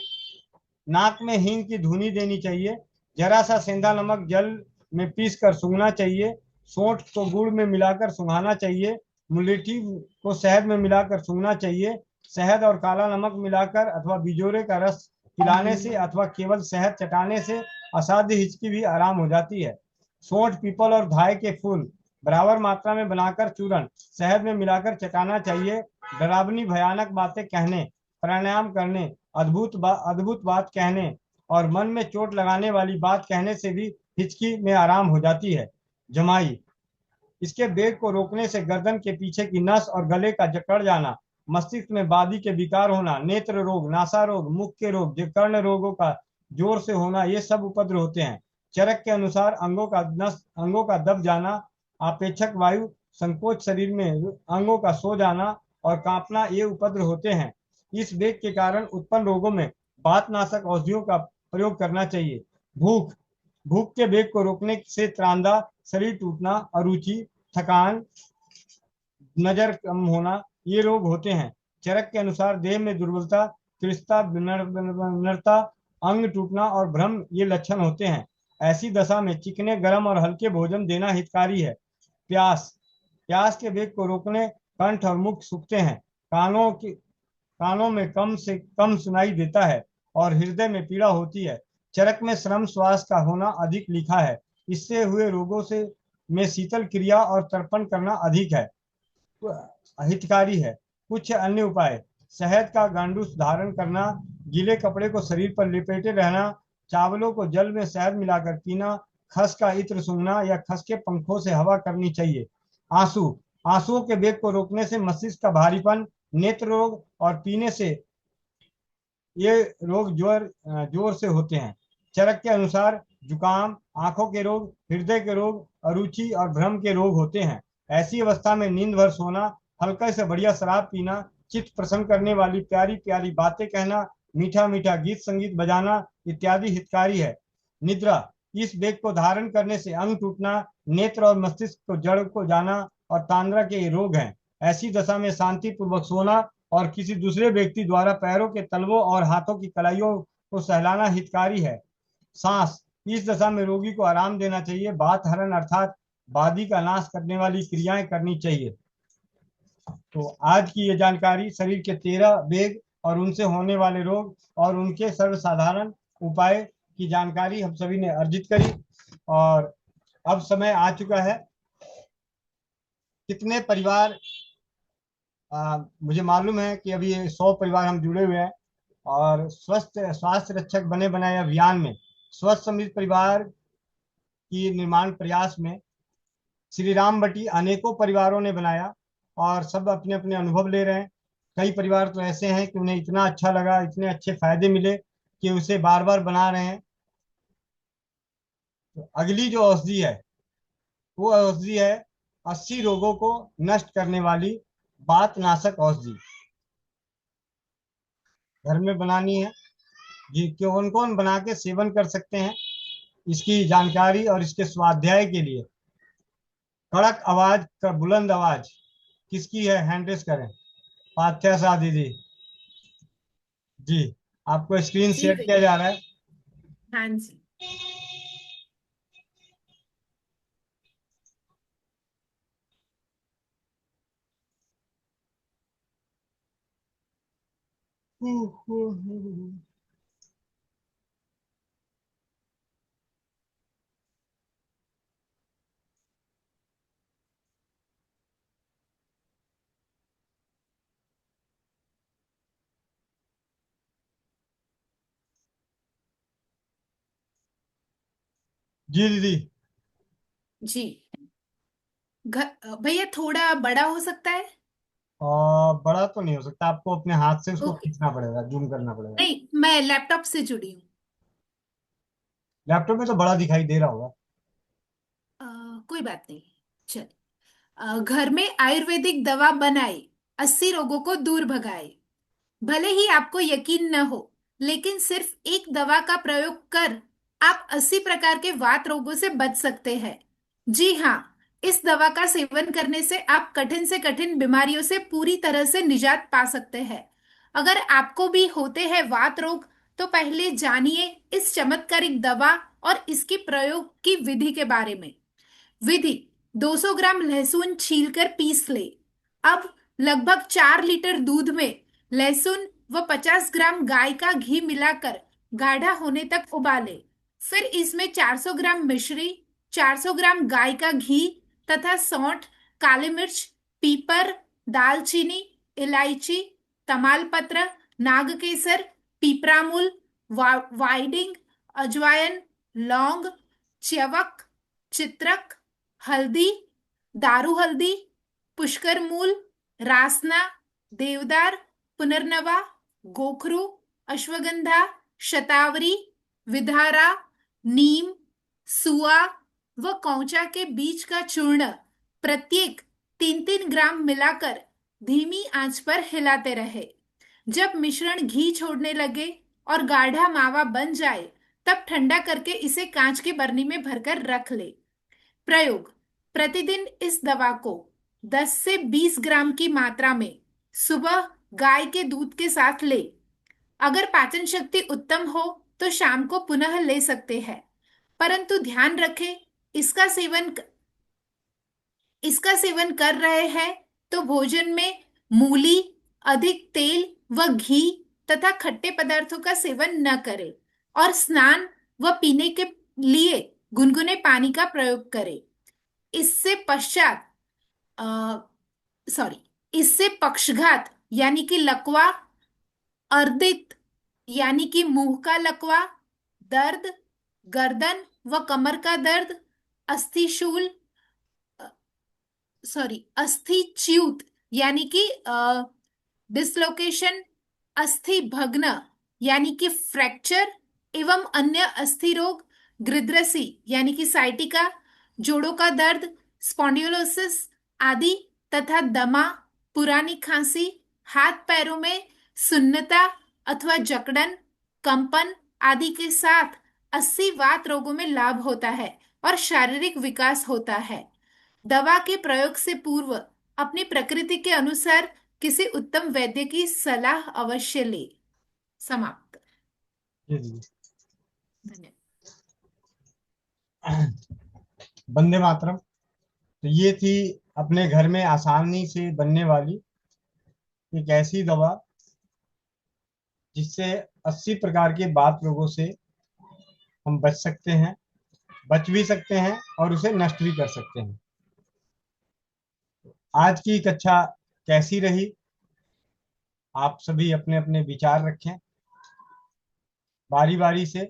नाक में हींग की धुनी देनी चाहिए, जरा सा सेंधा नमक जल में पीसकर सूंघना चाहिए, सोंठ को गुड़ में मिलाकर सूंघाना चाहिए, मुलेठी को शहद में मिलाकर सूंघना चाहिए। शहद और काला नमक मिलाकर अथवा बिजोरे का रस पिलाने से अथवा केवल शहद चटाने से असाध्य हिचकी भी आराम हो जाती है। सोंठ, पीपल और धाय के फूल बराबर मात्रा में बनाकर चूर्ण शहद में मिलाकर चटाना चाहिए। डरावनी भयानक बातें कहने, प्राणायाम करने, अद्भुत बात कहने और मन में चोट लगाने वाली बात कहने से भी हिचकी में आराम हो जाती है। जमाई, इसके वेग को रोकने से गर्दन के पीछे की नस और गले का जकड़ जाना, मस्तिष्क में बादी के विकार होना, नेत्र रोग, नासा रोग, मुख के रोग, कर्ण रोगों का जोर से होना, ये सब उपद्रव होते हैं। चरक के अनुसार अंगों का दब जाना, आपेक्षक वायु संकोच, शरीर में अंगों का सो जाना और कांपना, ये उपद्रव होते हैं। इस वेग के कारण उत्पन्न रोगों में वातनाशक औषधियों का प्रयोग करना चाहिए। भूख के वेग को रोकने से त्रांदा, शरीर टूटना, अरुचि, थकान, नजर कम होना, ये रोग होते हैं। चरक के अनुसार देह में दुर्बलता, त्रिस्ता, विनम्रता, अंग टूटना और भ्रम, ये लक्षण होते हैं। ऐसी दशा में चिकने, गर्म और हल्के भोजन देना हितकारी है। प्यास के वेग को रोकने कंठ और मुख सूखते हैं, कानों में कम से कम सुनाई देता है और हृदय में पीड़ा होती है। चरक में श्रम श्वास का होना अधिक लिखा है, इससे हुए रोगों में शीतल क्रिया और तर्पण करना अधिक है हितकारी है। कुछ अन्य उपाय: शहद का गांडूस धारण करना, गीले कपड़े को शरीर पर लपेटे रहना, चावलों को जल में शहद मिलाकर पीना, खस का इत्र सूंघना या खस के पंखों से हवा करनी चाहिए। आंसुओं के वेग को रोकने से मस्तिष्क का भारीपन, नेत्र रोग और पीने से ये रोग जोर से होते हैं। चरक के अनुसार जुकाम, आंखों के रोग, हृदय के रोग, अरुचि और भ्रम के रोग होते हैं। ऐसी अवस्था में नींद भर सोना, हल्का से बढ़िया शराब पीना, चित्त प्रसन्न करने वाली प्यारी प्यारी बातें कहना, मीठा मीठा गीत संगीत बजाना इत्यादि हितकारी है। निद्रा, इस वेग को धारण करने से अंग टूटना, नेत्र और मस्तिष्क को जड़ को जाना और तांद्रा के रोग हैं। ऐसी दशा में शांति पूर्वक सोना और किसी दूसरे व्यक्ति द्वारा पैरों के तलवों और हाथों की कलाइयों को सहलाना हितकारी है। सांस, इस दशा में रोगी को आराम देना चाहिए। बात हरण अर्थात बादी का नाश करने वाली क्रियाएं करनी चाहिए। तो आज की ये जानकारी शरीर के 13 वेग और उनसे होने वाले रोग और उनके सर्वसाधारण उपाय की जानकारी हम सभी ने अर्जित करी और अब समय आ चुका है कितने परिवार, मुझे मालूम है कि अभी 100 परिवार हम जुड़े हुए हैं, और स्वास्थ्य रक्षक बने बनाए अभियान में स्वस्थ समृद्ध परिवार की निर्माण प्रयास में श्री राम बटी अनेकों परिवारों ने बनाया, और सब अपने अपने अनुभव ले रहे हैं। कई परिवार तो ऐसे हैं कि उन्हें इतना अच्छा लगा, इतने अच्छे फायदे मिले कि उसे बार बार बना रहे हैं। तो अगली जो औषधि है वो औषधि है 80 रोगों को नष्ट करने वाली वातनाशक औषधि। घर में बनानी है, ये कौन कौन बना के सेवन कर सकते हैं, इसकी जानकारी और इसके स्वाध्याय के लिए कड़क आवाज का बुलंद आवाज किसकी है, हैंड रेस करें। पाथ्या दीदी जी, आपको स्क्रीन जी शेयर किया भैया। जा रहा है। हाँ जी। जी दीदी। जी भैया थोड़ा बड़ा हो सकता है। और बड़ा तो नहीं हो सकता, आपको अपने हाथ से उसको ओके। खींचना पड़ेगा, जूम करना पड़ेगा। नहीं, मैं लैपटॉप से जुड़ी हूँ। लैपटॉप में तो बड़ा दिखाई दे रहा होगा। अ, कोई बात नहीं। चल। घर में आयुर्वेदिक दवा बनाए, 80 रोगों को दूर भगाए। भले ही आपको यकीन न हो, लेकिन सिर्फ एक दवा का प्रयोग कर आप 80 प्रकार के वात रोगों से बच सकते हैं। जी हाँ, इस दवा का सेवन करने से आप कठिन से कठिन बीमारियों से पूरी तरह से निजात पा सकते हैं। अगर आपको भी होते हैं वात रोग, तो पहले जानिए इस चमत्कारिक दवा और इसकी प्रयोग की विधि के बारे में। विधि: 200 ग्राम लहसुन छीलकर पीस ले। अब लगभग 4 लीटर दूध में लहसुन व 50 ग्राम गाय का घी मिलाकर गाढ़ा होने तक उबाले। फिर इसमें 400 ग्राम मिश्री, 400 ग्राम गाय का घी तथा सौंठ, काली मिर्च, पीपर, दालचीनी, इलायची, तमालपत्र, नागकेसर, पीपरामुल, वाइडिंग, अजवायन, लौंग, च्यवक, चित्रक, हल्दी, दारू हल्दी, पुष्कर मूल, रासना, देवदार, पुनर्नवा, गोखरू, अश्वगंधा, शतावरी, विधारा, नीम, सुआ व कौचा के बीज का चूर्ण प्रत्येक 3-3 ग्राम मिलाकर धीमी आंच पर हिलाते रहे। जब मिश्रण घी छोड़ने लगे और गाढ़ा मावा बन जाए, तब ठंडा करके इसे कांच की बरनी में भरकर रख ले। प्रयोग: प्रतिदिन इस दवा को 10 से 20 ग्राम की मात्रा में सुबह गाय के दूध के साथ ले। अगर पाचन शक्ति उत्तम हो तो शाम को पुनः ले सकते हैं, परंतु ध्यान रखें, इसका सेवन कर रहे हैं तो भोजन में मूली, अधिक तेल व घी तथा खट्टे पदार्थों का सेवन न करें, और स्नान व पीने के लिए गुनगुने पानी का प्रयोग करें। इससे पश्चात सॉरी इससे पक्षघात यानी कि लकवा, अर्दित यानी कि मुंह का लकवा, दर्द, गर्दन व कमर का दर्द, अस्थिशूल अस्थिच्युत यानी कि डिसलोकेशन, अस्थि भग्न यानी कि फ्रैक्चर एवं अन्य अस्थि रोग, गृध्रसी यानी कि साइटिका, जोड़ों का दर्द, स्पॉन्डिलोसिस आदि तथा दमा, पुरानी खांसी, हाथ पैरों में सुन्नता अथवा जकड़न, कंपन आदि के साथ 80 वात रोगों में लाभ होता है और शारीरिक विकास होता है। दवा के प्रयोग से पूर्व अपनी प्रकृति के अनुसार किसी उत्तम वैद्य की सलाह अवश्य ले। समाप्त। जी जी। धन्यवाद। वंदे मातरम। तो ये थी अपने घर में आसानी से बनने वाली एक ऐसी दवा जिससे 80 प्रकार के वात रोगों से हम बच सकते हैं, बच भी सकते हैं और उसे नष्ट भी कर सकते हैं। आज की कक्षा कैसी रही? आप सभी अपने अपने विचार रखें बारी बारी से।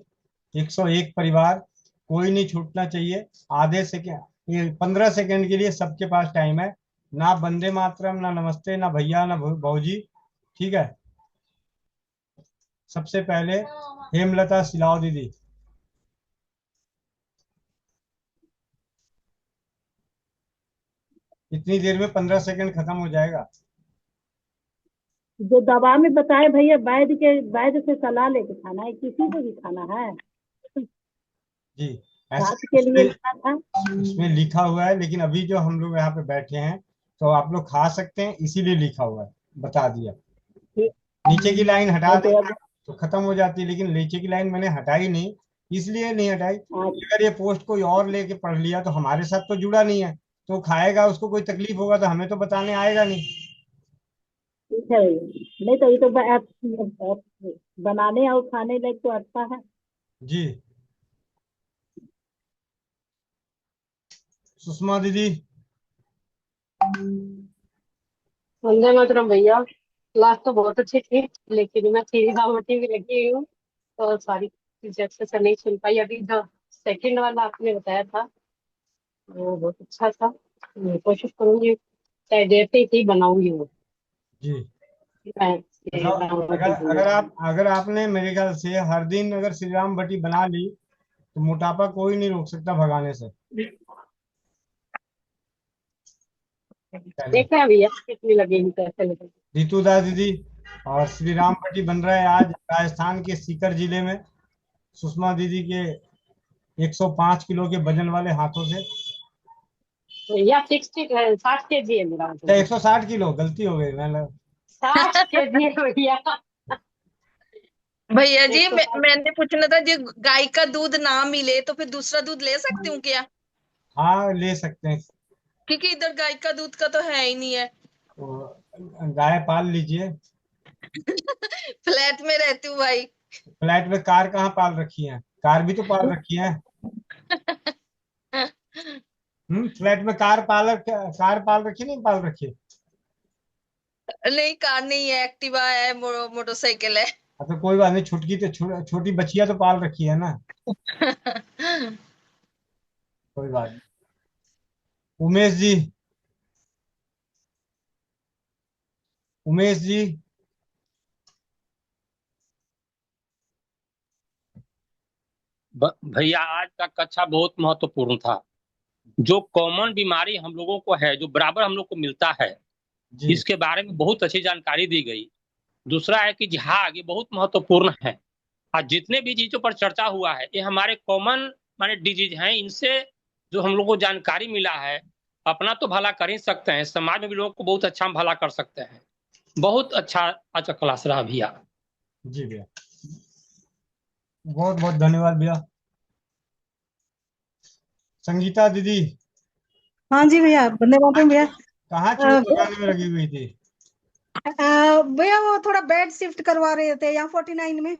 101 परिवार, कोई नहीं छूटना चाहिए। आधे सेकेंड, ये 15 सेकेंड के लिए सबके पास टाइम है। ना वंदे मातरम, ना नमस्ते, ना भैया, ना भौजी। ठीक है। सबसे पहले हेमलता सिलाओ दीदी। इतनी देर में 15 सेकेंड खत्म हो जाएगा। जो दवा में बताए भैया, वैद्य से सलाह लेके खाना है, किसी को भी खाना है। जी, ऐसा रात के लिए उसमें लिखा था। उसमें लिखा हुआ है, लेकिन अभी जो हम लोग यहाँ पे बैठे हैं तो आप लोग खा सकते हैं, इसीलिए लिखा हुआ है, बता दिया। ठीक। नीचे की लाइन हटा नहीं दें तो अब तो खत्म हो जाती, लेकिन नीचे की लाइन मैंने हटाई नहीं। इसलिए नहीं हटाई आज कि अगर ये पोस्ट कोई और लेके पढ़ लिया तो हमारे साथ तो जुड़ा नहीं है, तो खाएगा, उसको कोई तकलीफ होगा तो हमें तो बताने आएगा नहीं। ठीक है भैया। नहीं तो ये तो बनाने और खाने लायक तो अच्छा है। जी, सुषमा दीदी। वंदे मातरम भैया। क्लास तो बहुत अच्छी थी, लेकिन मैं सीधी दावटी भी लगी हुई हूँ, तो सारी चीजें अच्छे से नहीं सुन पाई। अभी जो सेकंड वाला आपने बताया था वो बहुत अच्छा था। मैं कोशिश करूंगी, चाहे देर से ही बनाऊंगी वो। जी, मैं ये मतलब दावटी अगर आपने मेरे ख्याल से हर दिन अगर श्री राम बटी बना ली तो मोटापा कोई नहीं रोक सकता भगाने से। चलिए, देखते हैं भैया कितनी लगेगी, कैसे लगेगी। रितुदा दीदी। और श्री राम बटी बन रहा है आज राजस्थान के सीकर जिले में, सुषमा दीदी के 105 किलो के वजन वाले हाथों से। भैया 60 kg है मेरा अच्छा, वजन। 160 किलो, गलती हो गई। 60 kg है भैया। भैया जी, 160। मैंने पूछना था, जो गाय का दूध ना मिले तो फिर दूसरा दूध ले सकती हूँ क्या? हाँ, ले सकते हैं। क्योंकि इधर गाय का दूध का तो है ही नहीं है। तो गाय पाल लीजिए। फ्लैट में रहती हूँ भाई। फ्लैट में कार कहाँ पाल रखी है? कार भी तो पाल रखी है। फ्लैट में कार पाल रखी, नहीं पाल रखी? नहीं, कार नहीं है, एक्टिवा है, मोटरसाइकिल है। अब तो कोई बात नहीं, छुटकी तो छोटी बच्चिया तो पाल रखी है ना। कोई बात नहीं। उमेश जी। उमेश जी। भैया आज का कक्षा बहुत महत्वपूर्ण था। जो कॉमन बीमारी हम लोगों को है, जो बराबर हम लोग को मिलता है, जी, इसके बारे में बहुत अच्छी जानकारी दी गई। दूसरा है कि झाग ये बहुत महत्वपूर्ण है। आज जितने भी चीजों पर चर्चा हुआ है, ये हमारे कॉमन माने डिजीज हैं। इनसे जो हम लोग को जानकारी मिला है, अपना तो भला कर ही सकते हैं, समाज में भी लोगों को बहुत अच्छा भला कर सकते हैं। बहुत अच्छा आज का क्लास रहा भैया। जी भैया, बहुत बहुत धन्यवाद भैया। संगीता दीदी। हाँ जी भैया, वंदे मातरम भैया। कहाँ चूड़ी लगाने में लगी हुई थी? भैया वो थोड़ा बेड शिफ्ट करवा रहे थे यहाँ 49 में।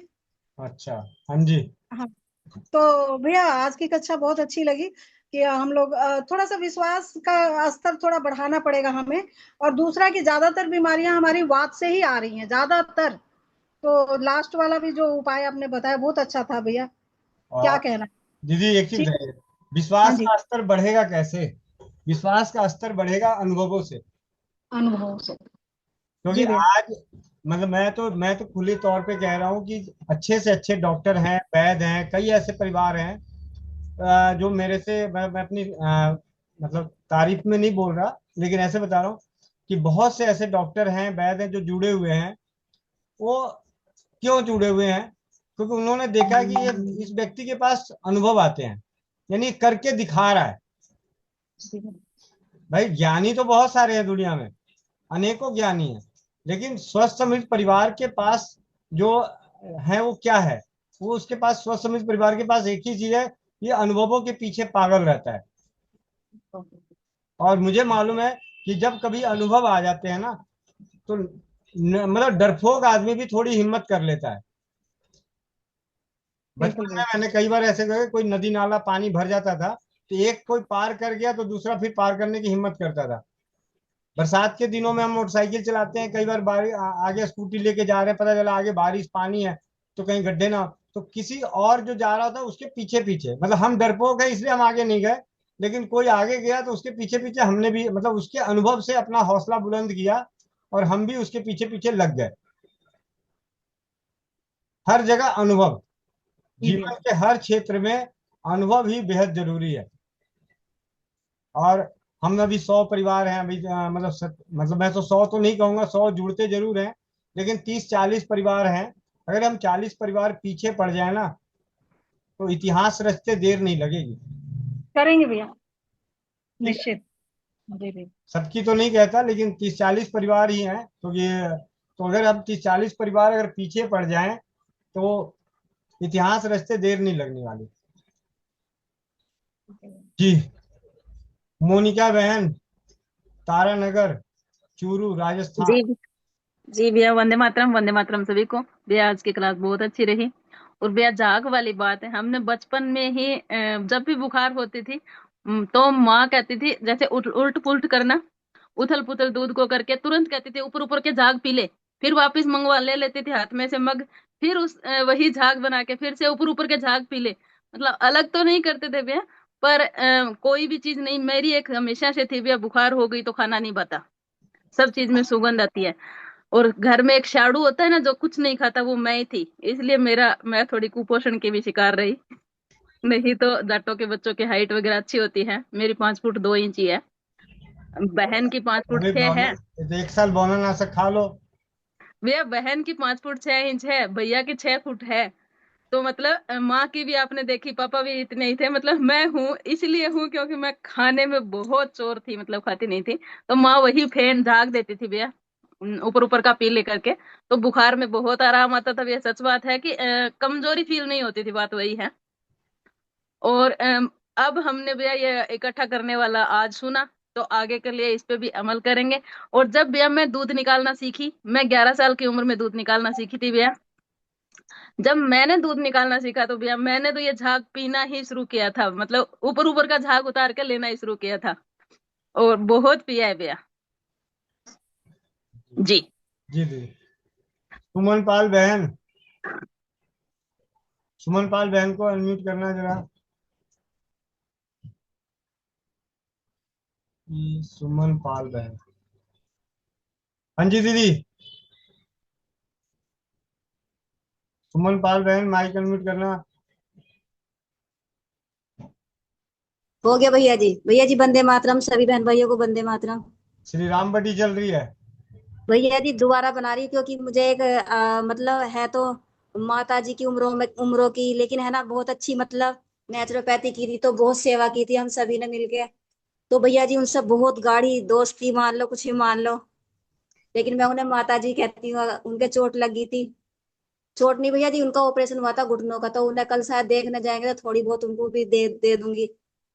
अच्छा, हाँ जी। हाँ, तो भैया आज की कक्षा बहुत अच्छी लगी कि हम लोग थोड़ा सा विश्वास का स्तर थोड़ा बढ़ाना पड़ेगा हमें। और दूसरा कि ज्यादातर बीमारियां हमारी वात से ही आ रही हैं ज्यादातर। तो लास्ट वाला भी जो उपाय आपने बताया बहुत अच्छा था भैया। क्या और कहना। दीदी एक चीज ठीक है। बताइए, हाँ विश्वास जी। का स्तर बढ़ेगा कैसे? विश्वास का स्तर बढ़ेगा अनुभवों से। अनुभव से। क्योंकि जी भैया। आज मतलब मैं तो खुले तौर पे कह रहा हूँ कि अच्छे से अच्छे डॉक्टर हैं, वैद्य हैं, कई ऐसे परिवार हैं जो मेरे से मैं अपनी मतलब तारीफ में नहीं बोल रहा, लेकिन ऐसे बता रहा हूँ कि बहुत से ऐसे डॉक्टर हैं, वैद्य हैं जो जुड़े हुए हैं। वो क्यों जुड़े हुए हैं? क्योंकि उन्होंने देखा कि ये इस व्यक्ति के पास अनुभव आते हैं, यानी करके दिखा रहा है। भाई ज्ञानी तो बहुत सारे हैं दुनिया में, अनेकों ज्ञानी हैं, लेकिन स्वस्थ समृद्ध परिवार के पास जो है वो क्या है? वो उसके पास स्वस्थ समृद्ध परिवार के पास एक ही चीज है, ये अनुभवों के पीछे पागल रहता है। और मुझे मालूम है कि जब कभी अनुभव आ जाते हैं ना, तो मतलब डरपोक आदमी भी थोड़ी हिम्मत कर लेता है। बिल्कुल बचपन में बिल्कुल। मैंने कई बार ऐसे करे, कोई नदी नाला पानी भर जाता था तो एक कोई पार कर गया तो दूसरा फिर पार करने की हिम्मत करता था। बरसात के दिनों में हम मोटरसाइकिल चलाते हैं, कई बार आगे स्कूटी लेके जा रहे हैं, पता चला आगे बारिश पानी है तो कहीं गड्ढे ना हो, तो किसी और जो जा रहा होता है उसके पीछे पीछे, मतलब हम डरपोक है इसलिए हम आगे नहीं गए, लेकिन कोई आगे गया तो उसके पीछे पीछे हमने भी, मतलब उसके अनुभव से अपना हौसला बुलंद किया और हम भी उसके पीछे पीछे लग गए। हर जगह अनुभव, जीवन के हर क्षेत्र में अनुभव ही बेहद जरूरी है। और हम अभी 100 परिवार हैं अभी, मतलब मैं तो 100 तो नहीं कहूंगा, 100 जुड़ते जरूर हैं, लेकिन 30-40 परिवार हैं। अगर हम 40 परिवार पीछे पड़ जाए ना तो इतिहास रचते देर नहीं लगेगी। करेंगे भैया, निश्चित। जी जी। सबकी तो नहीं कहता, लेकिन 30-40 परिवार ही हैं, तो ये, तो अगर हम 30-40 परिवार अगर पीछे पड़ जाएं तो इतिहास रचते देर नहीं लगने वाली। जी, मोनिका बहन, तारानगर, चूरू, राजस्थान। जी जी भैया, वंदे मातरम सभी को। भैया आज की क्लास बहुत अच्छी रही। और भैया झाग वाली बात है, हमने बचपन में ही जब भी बुखार होती थी तो माँ कहती थी जैसे उल्ट पुल्ट करना, उथल पुथल दूध को करके तुरंत कहती थी ऊपर ऊपर के झाग पी ले। फिर वापस मंगवा ले लेती थी हाथ में से मग, फिर उस वही झाग बना के फिर से ऊपर ऊपर के झाग पी ले। मतलब अलग तो नहीं करते थे भैया, पर कोई भी चीज नहीं, मेरी एक हमेशा से थी भैया, बुखार हो गई तो खाना नहीं बता, सब चीज में सुगंध आती है। और घर में एक शाड़ू होता है ना जो कुछ नहीं खाता, वो मैं ही थी, इसलिए मैं थोड़ी कुपोषण की भी शिकार रही। नहीं तो जाटों के बच्चों की हाइट वगैरह अच्छी होती है, मेरी 5 फुट 2 इंच ही है, बहन की 5 फुट 6 है। तो एक साल बोनानाशक खा लो। भैया बहन की 5 फुट 6 इंच है, भैया की 6 फुट है। तो मतलब माँ की भी आपने देखी, पापा भी इतने ही थे। मतलब मैं हूँ इसलिए हूँ क्योंकि मैं खाने में बहुत चोर थी, मतलब खाती नहीं थी, तो माँ वही फेन झाग देती थी भैया, ऊपर ऊपर का पी लेकर के। तो बुखार में बहुत आराम आता था भैया, सच बात है कि कमजोरी फील नहीं होती थी, बात वही है। और अब हमने भैया ये इकट्ठा करने वाला आज सुना, तो आगे के लिए इस पे भी अमल करेंगे। और जब भैया मैं दूध निकालना सीखी, मैं 11 साल की उम्र में दूध निकालना सीखी थी भैया, जब मैंने दूध निकालना सीखा तो भैया मैंने तो ये झाग पीना ही शुरू किया था, मतलब ऊपर ऊपर का झाग उतार के लेना ही शुरू किया था, और बहुत पिया है भैया। जी जी जी। सुमन पाल बहन, सुमन पाल बहन को अनम्यूट करना जरा। सुमन पाल बहन, हाँ जी दीदी। सुमन पाल बहन माइक अनम्यूट करना। हो गया भैया जी। भैया जी वंदे मातरम, सभी बहन भाइयों को वंदे मातरम। श्री राम बटी चल रही है। भैया जी दोबारा बना रही हूँ, क्योंकि मुझे एक मतलब है तो माता जी की उम्रों की, लेकिन है ना बहुत अच्छी, मतलब नेचुरोपैथी की थी, तो बहुत सेवा की थी हम सभी ने मिलके। तो भैया जी उनसे बहुत गाढ़ी दोस्ती मान लो, कुछ भी मान लो, लेकिन मैं उन्हें माता जी कहती हूँ। उनके चोट लगी थी, चोट नहीं भैया जी, उनका ऑपरेशन हुआ था घुटनों का, तो उन्हें कल शायद देखने जाएंगे, तो थोड़ी बहुत उनको भी दे दे दूंगी।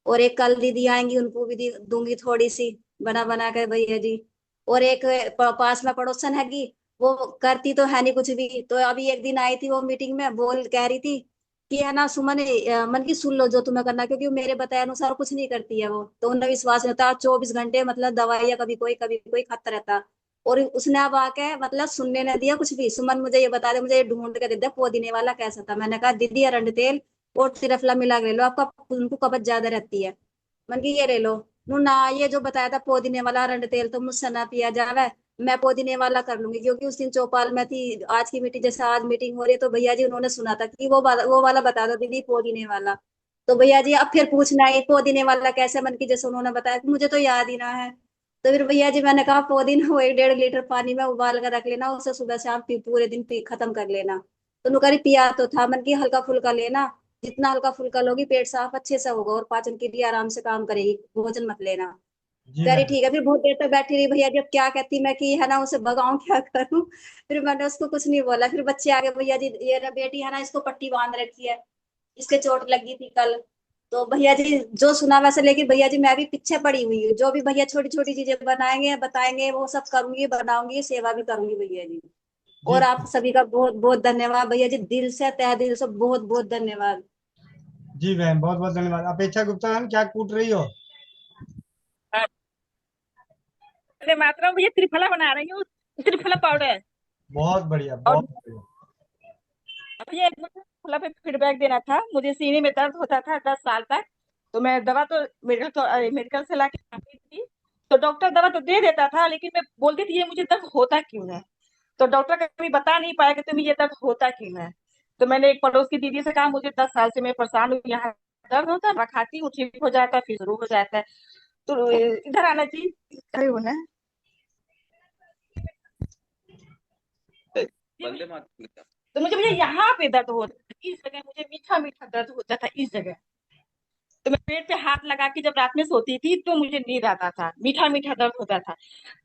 और एक कल दीदी आएंगी, उनको भी दूंगी थोड़ी सी बना बना कर भैया जी। और एक पास में पड़ोसन हैगी, वो करती तो है नहीं कुछ भी, तो अभी एक दिन आई थी वो मीटिंग में, बोल कह रही थी कि है ना सुमन, मन की सुन लो जो तुम्हें करना, क्योंकि वो मेरे बताए अनुसार कुछ नहीं करती है वो, तो उन्हें विश्वास नहीं होता, 24 घंटे मतलब दवाइयाँ कभी कोई खाता रहता। और उसने अब आके मतलब सुनने न दिया कुछ भी। सुमन मुझे ये बता दे, मुझे ये ढूंढ के दे दे पुदीने वाला कैसा था। मैंने कहा दीदी अरंड तेल और त्रिफला मिला के ले लो, आपका उनको कब्ज ज्यादा रहती है। मन की ये ले लो। नु ना, ये जो बताया था पुदीने वाला अरंड तेल तो मुझसे ना पिया जावे, मैं पुदीने वाला कर लूंगी, क्योंकि उस दिन चौपाल में थी। आज की मीटिंग, जैसे आज मीटिंग हो रही है, तो भैया जी उन्होंने सुना था कि वो वाला बता दो दीदी, पुदीने वाला। तो भैया जी अब फिर पूछना है पुदीने वाला कैसे, मन की जैसे उन्होंने बताया, मुझे तो याद ही ना है। तो फिर भैया जी मैंने कहा पुदीना वो 1.5 लीटर पानी में उबाल कर रख लेना, उसे सुबह शाम पूरे दिन पी खत्म कर लेना। तो नुकरी पिया तो था, मन की हल्का फुल्का लेना, जितना हल्का फुल्का लोगी पेट साफ अच्छे से होगा और पाचन के लिए आराम से काम करेगी, भोजन मत लेना। जी कह रही बहन। ठीक है। फिर बहुत देर तक बैठी रही भैया जी, अब क्या कहती मैं कि है ना उसे भगाऊं क्या करूं। फिर मैंने उसको कुछ नहीं बोला। फिर बच्चे आ गए, भैया जी ये ना बेटी है ना, इसको पट्टी बांध रखी है, इसके चोट लगी थी कल। तो भैया जी जो सुना वैसे, लेकिन भैया जी मैं भी पीछे पड़ी हुई हूँ, जो भी भैया छोटी छोटी चीजें बनाएंगे बताएंगे वो सब करूंगी, बनाऊंगी, सेवा भी करूंगी भैया जी। जी और आप सभी का बहुत बहुत धन्यवाद भैया जी, दिल से तहे दिल से बहुत बहुत धन्यवाद। जी बहन, बहुत बहुत धन्यवाद। अपेक्षा गुप्ता बहन क्या कूट रही हो? वंदे मातरम भैया त्रिफला बना रही हूँ, त्रिफला पाउडर। बहुत बढ़िया, और बहुत बढ़िया। भैया एक मुझे त्रिफला पे फीडबैक देना था। मुझे सीने में दर्द होता था 10 साल तक, तो मैं दवा तो मेडिकल से ला के खाती थी। तो डॉक्टर दवा तो दे देता था, लेकिन मैं बोलती थी ये मुझे दर्द होता क्यों है। तो डॉक्टर कभी बता नहीं पाया कि तुम्हें ये दर्द होता क्यों है। तो मैंने एक पड़ोस की दीदी से कहा मुझे 10 साल से मैं परेशान हूँ, यहाँ दर्द होता है, मैं खाती हूँ ठीक हो जाता है, फिर शुरू हो जाता है। तो इधर आना चाहिए, खड़े होना है। तो मुझे भैया यहाँ पे दर्द होता था, इस जगह मुझे मीठा मीठा दर्द होता था इस जगह। तो मैं पेट पे हाथ लगा के जब रात में सोती थी तो मुझे नींद आता था, मीठा मीठा दर्द होता था।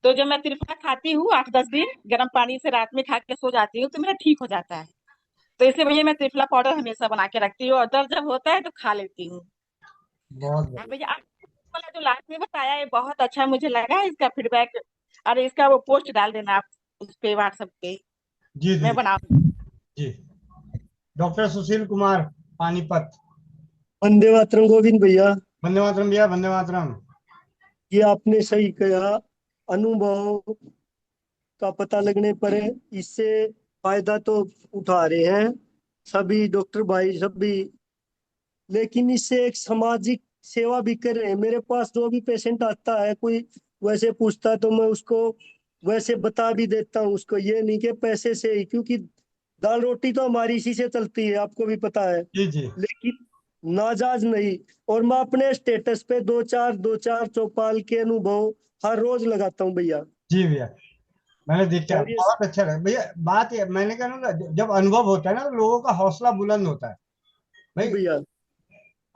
तो जब मैं त्रिफला खाती हूँ 8-10 दिन गर्म पानी से रात में खा के सो जाती हूँ तो मेरा ठीक हो जाता है। तो इसलिए भैया मैं त्रिफला पाउडर हमेशा बना के रखती हूँ, और दर्द जब होता है तो खा लेती हूँ। बहुत हाँ बढ़िया। भैया, आप वाला जो लास्ट में बताया है बहुत अच्छा मुझे लगा, इसका फीडबैक, अरे इसका वो पोस्ट डाल देना आप उस पे व्हाट्सएप पे, जी मैं जी बनाऊंगी। जी। डॉक्टर सुशील कुमार, पानीपत। वंदे मातरम गोविंद भैया। वंदे मातरम भैया, वंदे मातरम। ये आपने सही कहा, अनुभव का पता लगने पर इससे फायदा तो उठा रहे हैं सभी डॉक्टर भाई सभी, लेकिन इससे एक सामाजिक सेवा भी कर रहे हैं। मेरे पास जो भी पेशेंट आता है कोई वैसे पूछता है तो मैं उसको वैसे बता भी देता हूँ उसको, ये नहीं कि पैसे से ही, क्योंकि दाल रोटी तो हमारी इसी से चलती है, आपको भी पता है। जी जी। लेकिन नाजायज नहीं। और मैं अपने स्टेटस पे दो चार चौपाल के अनुभव हर रोज लगाता हूँ भैया। जी भैया, मैंने देखा, और ये बहुत अच्छा लगा भैया। बात ये मैंने कहा ना, जब अनुभव होता है ना तो लोगों का हौसला बुलंद होता है भाई। भैया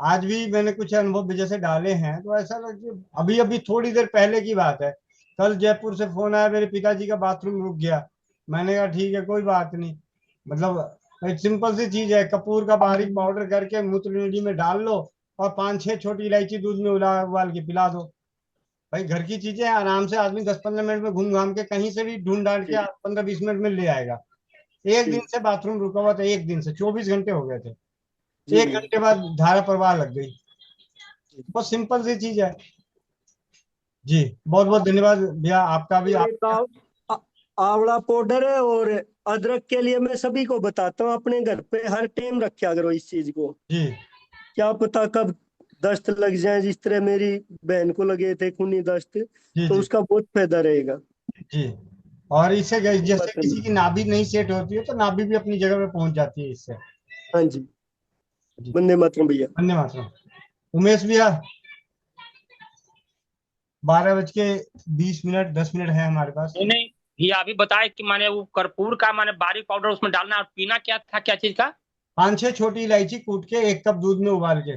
आज भी मैंने कुछ अनुभव जैसे डाले हैं तो ऐसा लगे, अभी अभी थोड़ी देर पहले की बात है, कल जयपुर से फोन आया, मेरे पिताजी का बाथरूम रुक गया। मैंने कहा ठीक है, कोई बात नहीं। मतलब एक सिंपल सी चीज है, कपूर का बारीक पाउडर करके मूत्र में डाल लो और 5-6 छोटी इलायची दूध में उबाल के पिला दो। भाई घर की चीजें हैं, आराम से आदमी 10-15 मिनट में घूम घाम के कहीं से भी ढूंढ डाल के 15-20 मिनट में ले आएगा। एक दिन से बाथरूम रुका हुआ था, एक दिन से 24 घंटे हो गए थे। जी 1 घंटे बाद धारा प्रवाह लग गई। बहुत सिंपल सी चीज है। जी, बहुत बहुत धन्यवाद भैया, आपका भी। आप एक आंवला पाउडर है, और अदरक के लिए मैं सभी को बताता हूँ अपने घर पे हर टाइम रखा करो इस चीज को। जी क्या पता कब दस्त लग जाए, जिस तरह मेरी बहन को लगे थे खूनी दस्त, जी तो जी उसका बहुत फायदा रहेगा। जी। और इससे जैसे किसी की नाभि नहीं सेट होती है तो नाभि भी अपनी जगह पे पहुंच जाती है इससे। हाँ जी, जी, वंदे मातरम भैया। वंदे मातरम। उमेश भैया, 12:20, 10 मिनट है हमारे पास। नहीं नहीं भैया, अभी बताए कि माने वो कर्पूर का माने बारीक पाउडर उसमें डालना, और पीना क्या था, क्या चीज का? 5-6 छोटी इलायची कूट के 1 कप दूध में उबाल के।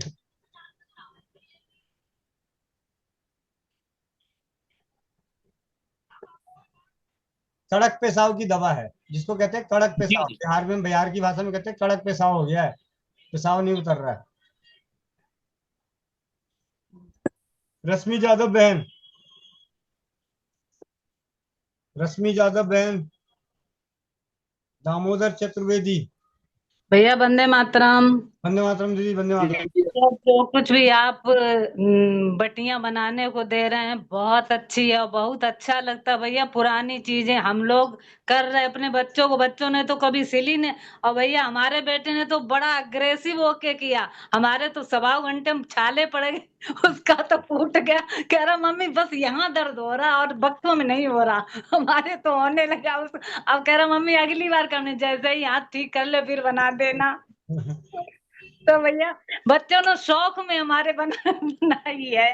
कड़क पेशाब की दवा है, जिसको कहते हैं कड़क जी पेशाब। जी। बिहार में, बिहार की भाषा में कहते हैं कड़क पेशाब हो गया है, पेशाब नहीं उतर रहा है। रश्मि यादव बहन, रश्मि यादव बहन। दामोदर चतुर्वेदी। भैया वंदे मातरम। वंदे मातरम दीदी, वंदे मातरम। तो जो कुछ भी आप बटियां बनाने को दे रहे हैं बहुत अच्छी है, और बहुत अच्छा लगता है भैया। पुरानी चीजें हम लोग कर रहे हैं अपने बच्चों को, बच्चों ने तो कभी सिली ने, और भैया हमारे बेटे ने तो बड़ा अग्रेसिव होके किया। हमारे तो 1.25 घंटे में छाले पड़ गए उसका तो फूट गया, कह रहा मम्मी बस यहाँ दर्द हो रहा और बक्सों में नहीं हो रहा। हमारे तो होने लगा उस, अब कह रहा मम्मी अगली बार करने, जैसे ही हाथ ठीक कर ले फिर बना देना। तो भैया बच्चों ने शौक में हमारे बनाई है।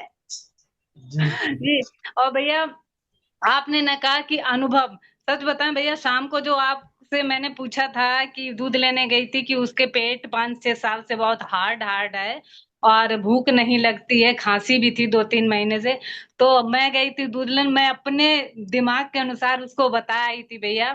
जी जी। और भैया आपने ना कहा कि अनुभव, सच बताएं भैया, शाम को जो आपसे मैंने पूछा था कि दूध लेने गई थी कि उसके पेट 5-6 साल से बहुत हार्ड हार्ड है और भूख नहीं लगती है, खांसी भी थी 2-3 महीने से। तो मैं गई थी दूध लेने, मैं अपने दिमाग के अनुसार उसको बता आई थी भैया,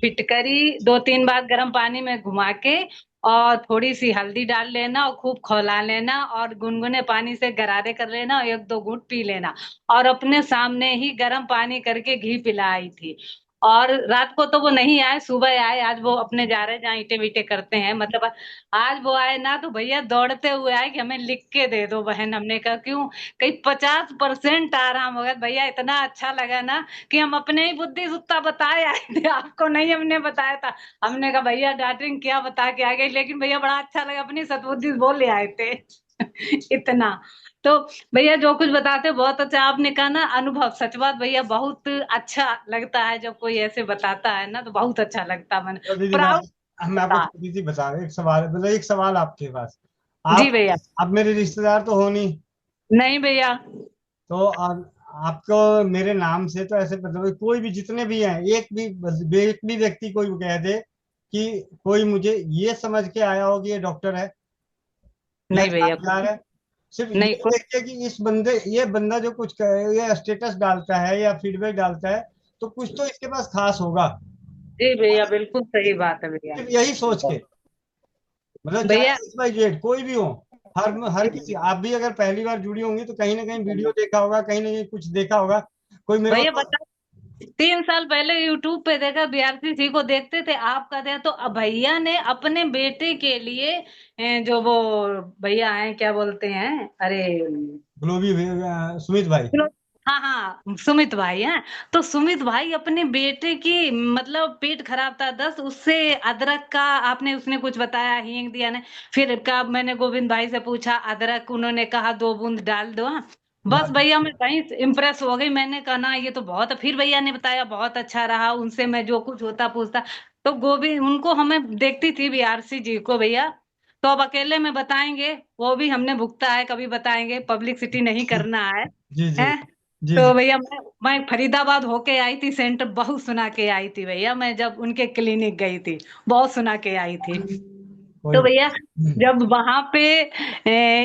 फिटकरी 2-3 बार गर्म पानी में घुमा के और थोड़ी सी हल्दी डाल लेना और खूब खौला लेना और गुनगुने पानी से गरारे कर लेना और 1-2 घूंट पी लेना, और अपने सामने ही गर्म पानी करके घी पिलाई थी। और रात को तो वो नहीं आए, सुबह आए। आज वो अपने जा रहे हैं जहाँ ईंटे वीटे करते हैं, मतलब आज वो आए ना तो भैया दौड़ते हुए आए कि हमें लिख के दे दो बहन। हमने कहा क्यों? कहीं 50% आराम हो गया। भैया इतना अच्छा लगा ना कि हम अपने ही बुद्धि सुत्ता बताए आए थे, आपको नहीं हमने बताया था। हमने कहा भैया डांटेंगे क्या, बता के आ गए, लेकिन भैया बड़ा अच्छा लगा, अपनी सतबुद्धि बोल ले आए थे। इतना तो भैया जो कुछ बताते बहुत अच्छा। आपने कहा ना अनुभव, सच बात भैया, बहुत अच्छा लगता है जब कोई ऐसे बताता है ना, तो बहुत अच्छा लगता है, मन तो दीदी प्राउड मैं आपको होता है। छोटी सी बता रहा हूं, एक सवाल, मतलब एक सवाल आपके पास। जी आप भैया। आप मेरे रिश्तेदार तो हो नहीं, नहीं भैया। तो आपको मेरे नाम से तो ऐसे मतलब कोई भी, जितने भी हैं, एक भी व्यक्ति कोई कह दे कि कोई मुझे ये समझ के आया हो कि ये डॉक्टर है या नहीं भैया, जानकार है, सिर्फ नहीं ये देख के कि ये बंदा जो कुछ ये स्टेटस डालता है या फीडबैक डालता है, तो कुछ तो इसके पास खास होगा। जी भैया, बिल्कुल सही बात है भैया। सिर्फ यही सोच के, मतलब भैया चाहे XYZ कोई भी हो, हर किसी, आप भी अगर पहली बार जुड़ी होंगी तो कहीं ना कहीं वीडियो देखा होगा, कहीं ना कहीं कुछ देखा होगा, कोई मेरे भैया को। बता, 3 साल पहले यूट्यूब पे देखा, BRCC को देखते थे आपका थे, तो अब भैया ने अपने बेटे के लिए जो वो भैया हैं क्या बोलते हैं, अरे ग्लोबी सुमित भाई। हाँ हाँ सुमित भाई हैं। तो सुमित भाई अपने बेटे की, मतलब पेट खराब था 10, उससे अदरक का आपने, उसने कुछ बताया, हींग दिया ने, फिर का मैंने गोविंद भाई से पूछा अदरक, उन्होंने कहा 2 बूंद डाल दो। हाँ बस भैया मैं कहीं इम्प्रेस हो गई, मैंने कहा ना ये तो बहुत, फिर भैया ने बताया बहुत अच्छा रहा, उनसे मैं जो कुछ होता पूछता। तो गोविंद उनको हमें देखती थी BRC जी को भैया, तो अब अकेले में बताएंगे, वो भी हमने भुगता है, कभी बताएंगे, पब्लिसिटी नहीं करना है। जी जी हैं जी जी। तो भैया मैं फरीदाबाद होके आई थी, सेंटर बहुत सुना के आई थी भैया, मैं जब उनके क्लिनिक गई थी बहुत सुना के आई थी। कोई तो भैया हम्म, जब वहां पे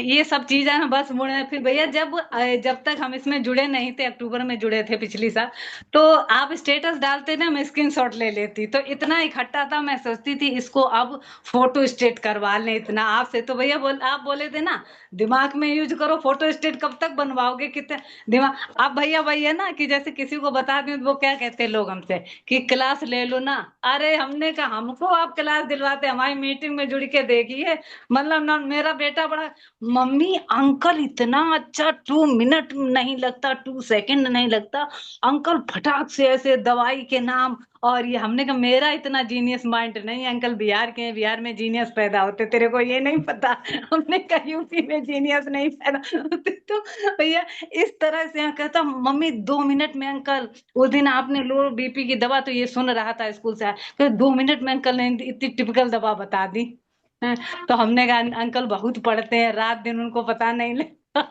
ये सब चीजें ना बस मुड़े, फिर भैया जब तक हम इसमें जुड़े नहीं थे, अक्टूबर में जुड़े थे पिछली साल, तो आप स्टेटस डालते ना, मैं स्क्रीनशॉट ले लेती, तो इतना इकट्ठा था, मैं सोचती थी इसको अब फोटो स्टेट करवा लें इतना आपसे। तो भैया आप बोले थे ना दिमाग में यूज करो, फोटो स्टेट कब तक बनवाओगे, कितने दिमाग। अब भैया वही है ना कि जैसे किसी को बता दें तो वो क्या कहते हैं लोग हमसे कि क्लास ले लो ना। अरे हमने कहा हमको आप क्लास दिलवाते, हमारी मीटिंग में जुड़ के देखिए, मतलब ना मेरा बेटा बड़ा, मम्मी अंकल इतना अच्छा, 2 मिनट नहीं लगता, 2 सेकंड नहीं लगता, अंकल फटाक से ऐसे दवाई के नाम। और ये हमने कहा मेरा इतना जीनियस माइंड नहीं, अंकल बिहार के हैं, बिहार में जीनियस पैदा होते, तेरे को ये नहीं पता। हमने कहा यूपी में जीनियस नहीं पैदा होते। तो भैया इस तरह से कहता मम्मी 2 मिनट में अंकल, उस दिन आपने लो BP की दवा, तो ये सुन रहा था स्कूल से आया, तो 2 मिनट में अंकल ने इतनी टिपिकल दवा बता दी। हैं, तो हमने कहा अंकल बहुत पढ़ते हैं, रात दिन उनको पता नहीं लगता।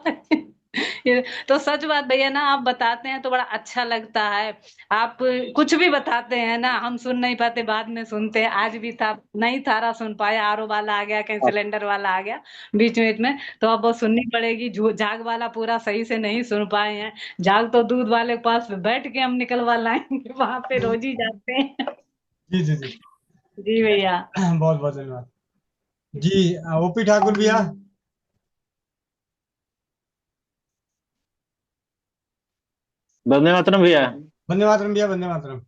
तो सच बात भैया ना, आप बताते हैं तो बड़ा अच्छा लगता है। आप कुछ भी बताते हैं ना, हम सुन नहीं पाते, बाद में सुनते हैं। आज भी था नहीं थारा सुन पाया, RO वाला आ गया, कहीं सिलेंडर वाला आ गया बीच में, तो अब वो सुननी पड़ेगी। जाग वाला पूरा सही से नहीं सुन पाए हैं। जाग तो दूध वाले के पास बैठ के हम निकलवा लाएंगे, वहां पे रोज ही जाते हैं। जी जी जी। जी भैया। बहुत बहुत धन्यवाद जी। OP ठाकुर भैया। वंदे मातरम भैया। वंदे मातरम भैया, वंदे मातरम।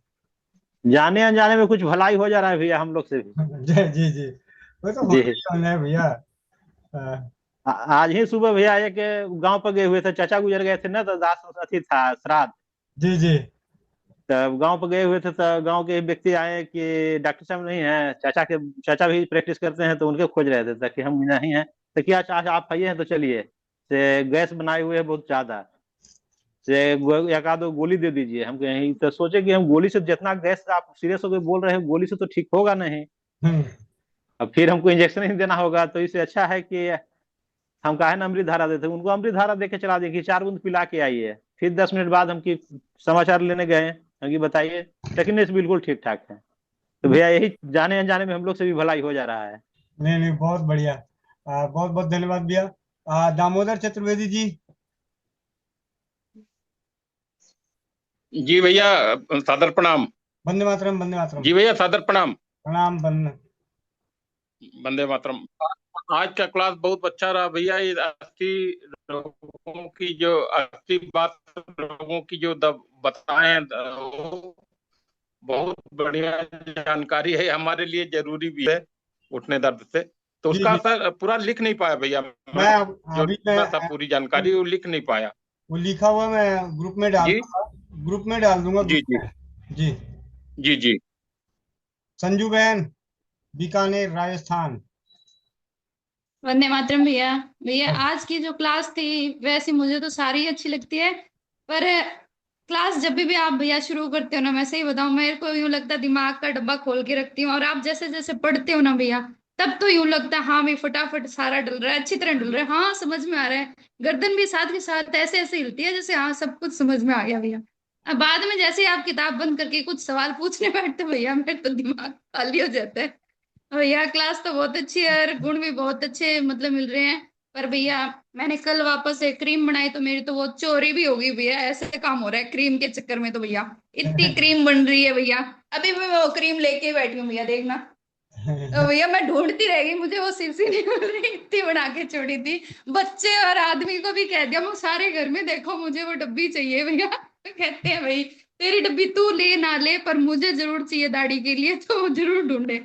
जाने अनजाने में कुछ भलाई हो जा रहा है भैया हम लोग से भी। जी जी जी, वो तो जी। होना है भैया। आज ही सुबह भैया एक गांव पर गए हुए थे, चाचा गुजर गए थे ना, तो दास अथी था श्राद्ध। जी जी। तब गांव पर गए हुए थे, तो गांव के एक व्यक्ति आए कि डॉक्टर साहब नहीं है, चाचा भी प्रैक्टिस करते हैं, तो उनके खोज रहे थे, ताकि हम नहीं हैं। तो क्या चाचा आप आइए हैं तो चलिए, से गैस बनाए हुए है बहुत ज्यादा, से एक आध गोली दे दीजिए। हम कहीं तो सोचे कि हम गोली से, जितना गैस आप सीरियस होकर बोल रहे हैं, गोली से तो ठीक होगा नहीं, अब फिर हमको इंजेक्शन ही देना होगा, तो इससे अच्छा है कि हम काहे ना अमृत धारा देते। उनको अमृत धारा देके चला दिए कि 4 बूंद पिला के आइए। फिर 10 मिनट बाद हम की समाचार लेने गए, हम कि बताइए, फिटनेस बिल्कुल ठीक ठाक है। तो भैया यही जाने अनजाने में हम लोग से भी भलाई हो जा रहा है। नहीं नहीं, बहुत बढ़िया। बहुत बहुत धन्यवाद भैया। दामोदर चतुर्वेदी जी। जी भैया, सादर प्रणाम। वंदे मातरम, वंदे मातरम। जी भैया, सादर प्रणाम। प्रणाम, वंदे वंदे मातरम। आज का क्लास बहुत अच्छा रहा भैया। ये 80 बात लोगों की जो बताए हैं, बहुत बढ़िया जानकारी है, हमारे लिए जरूरी भी है घुटने दर्द से। तो जी उसका जी। सर पूरा लिख नहीं पाया भैया, मैं जो अभी लिखना था पूरी जानकारी वो लिख नहीं पाया। वो लिखा हुआ मैं ग्रुप में डाल जी दूंगा, ग्रुप में डाल दूंगा, जी ग्रुप जी में। जी। जी जी। संजू बहन, बीकानेर राजस्थान। वंदे मातरम भैया। भैया आज की जो क्लास थी वैसे मुझे तो सारी अच्छी लगती है, पर क्लास जब भी आप भैया शुरू करते हो ना, मैं सही बताऊं मेरे को यूं लगता है दिमाग का डब्बा खोल के रखती हूँ, और आप जैसे जैसे पढ़ते हो ना भैया तब तो यूं लगता है हाँ भाई फटाफट सारा डल रहा है, अच्छी तरह डल रहा है, हाँ समझ में आ रहा है। गर्दन भी साथ के साथ ऐसे ऐसे हिलती है जैसे हाँ सब कुछ समझ में आ गया भैया। अब बाद में जैसे ही आप किताब बंद करके कुछ सवाल पूछने बैठते हो भैया मेरे तो दिमाग खाली हो जाता है। भैया क्लास तो बहुत अच्छी है और गुण भी बहुत अच्छे मतलब मिल रहे हैं। पर भैया मैंने कल वापस एक क्रीम बनाई तो मेरी तो वो चोरी भी हो गई भैया, ऐसे काम हो रहा है क्रीम के चक्कर में तो भैया। इतनी क्रीम बन रही है भैया, अभी मैं वो क्रीम लेके बैठी हूँ भैया देखना। तो भैया मैं ढूंढती रह गई, मुझे वो सिरसी नहीं मिल रही, इतनी बना के छोड़ी थी। बच्चे और आदमी को भी कह दिया मैं सारे घर में, देखो मुझे वो डब्बी चाहिए भैया। तो कहते हैं भाई तेरी डब्बी तू ले ना ले पर मुझे जरूर चाहिए दाढ़ी के लिए, तो जरूर ढूंढे।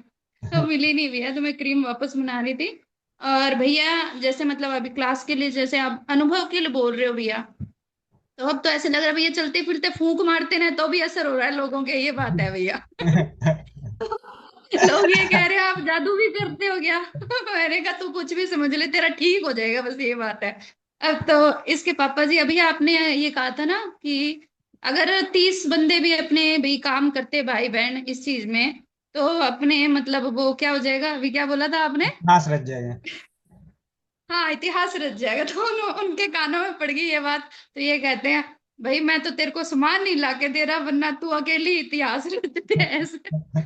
तो मिली नहीं भैया, तो मैं क्रीम वापस बना रही थी। और भैया जैसे मतलब अभी क्लास के लिए जैसे आप अनुभव के लिए बोल रहे हो भैया, तो अब तो ऐसे लग रहा है भैया चलते फिरते फूंक मारते ना तो भी असर हो रहा है लोगों के, ये बात है भैया। लोग ये कह रहे हैं आप जादू भी करते हो क्या? मैंने कहा तू कुछ भी समझ ले तेरा ठीक हो जाएगा, बस ये बात है। अब तो इसके पापा जी अभी आपने ये कहा था ना कि अगर 30 बंदे भी अपने भी काम करते भाई बहन इस चीज में, तो अपने मतलब वो क्या हो जाएगा, अभी क्या बोला था आपने? घास रच जाएगा। हाँ इतिहास रच जाएगा। तो उनके कानों में पड़ गई ये बात, तो ये कहते हैं भाई मैं तो तेरे को सामान नहीं लाके दे रहा वरना तू अकेली इतिहास रचते हैं ऐसे।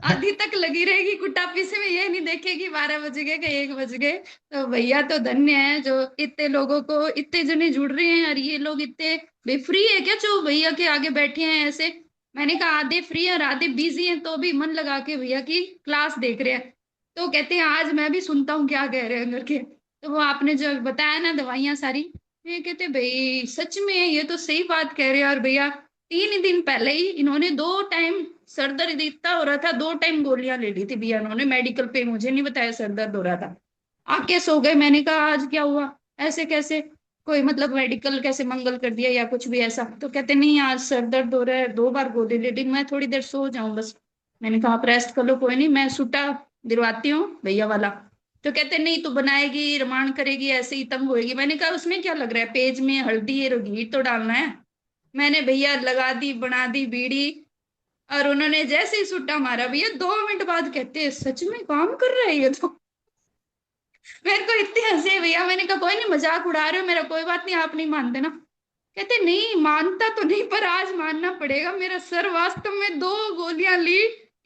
आधी तक लगी रहेगी कुटापी से, में ये नहीं देखेगी 12 बज गए कि 1 बज गए। तो भैया तो धन्य है जो इतने लोगों को इतने जने जुड़ रहे हैं, और ये लोग इतने बेफ्री है क्या जो भैया के आगे बैठे हैं ऐसे? मैंने कहा आधे फ्री है और आधे बिजी हैं तो भी मन लगा के भैया की क्लास देख रहे हैं। तो कहते हैं आज मैं भी सुनता हूँ क्या कह रहे हैं करके। तो वो आपने जो बताया ना दवाइयां सारी, ये कहते भाई सच में ये तो सही बात कह रहे हैं। और भैया 3 दिन पहले ही इन्होंने 2 टाइम सर दर्द इतना हो रहा था, 2 टाइम गोलियां ले ली थी भैया इन्होंने मेडिकल पे, मुझे नहीं बताया सर दर्द हो रहा था। आके सो गए, मैंने कहा आज क्या हुआ, ऐसे कैसे कोई मतलब मेडिकल कैसे मंगल कर दिया या कुछ भी ऐसा? तो कहते नहीं आज सर दर्द हो रहा है 2 बार गोली ले ली, मैं थोड़ी देर सो जाऊं बस। मैंने कहा आप रेस्ट कर लो, कोई नहीं मैं सूटा दिलवाती हूँ भैया वाला। तो कहते नहीं तू बनाएगी रमान करेगी ऐसे ही तंग होएगी। मैंने कहा उसमें क्या लग रहा है, पेज में हल्दी और घी तो डालना है। मैंने भैया लगा दी बना दी बीड़ी, और उन्होंने जैसे ही सुट्टा मारा भैया 2 मिनट बाद कहते हैं सच में काम कर रहा है ये तो। मेरे को इतनी हंसी है भैया, मैंने कहा कोई नहीं मजाक उड़ा रहे हो मेरा, कोई बात नहीं आप नहीं मानते ना? कहते नहीं मानता तो नहीं पर आज मानना पड़ेगा, मेरा सर वास्तव में 2 गोलियां ली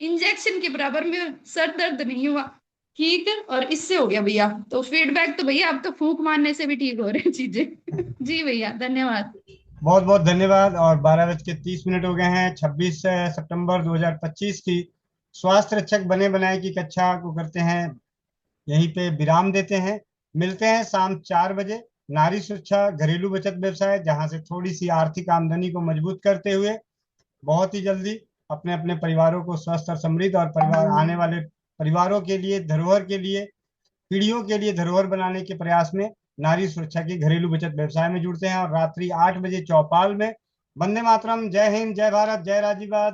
इंजेक्शन के बराबर में सर दर्द नहीं हुआ। ठीक है, और इससे हो गया भैया। तो फीडबैक तो भैया अब तो फूंक मारने से भी ठीक हो रहे हैं चीजें। जी भैया धन्यवाद। बहुत बहुत धन्यवाद। और 12:30 हो गए हैं। 26 सितंबर 2025 की स्वास्थ्य रक्षक बने बनाए की कक्षा को करते हैं यहीं पे विराम देते हैं। मिलते हैं शाम 4 बजे नारी सुरक्षा घरेलू बचत व्यवसाय, जहां से थोड़ी सी आर्थिक आमदनी को मजबूत करते हुए बहुत ही जल्दी अपने अपने परिवारों को स्वस्थ और समृद्ध और परिवार आने वाले परिवारों के लिए धरोहर के लिए पीढ़ियों के लिए धरोहर बनाने के प्रयास में नारी सुरक्षा के घरेलू बचत व्यवसाय में जुड़ते हैं। और रात्रि 8 बजे चौपाल में। वंदे मातरम, जय हिंद, जय भारत, जय राजीवाद।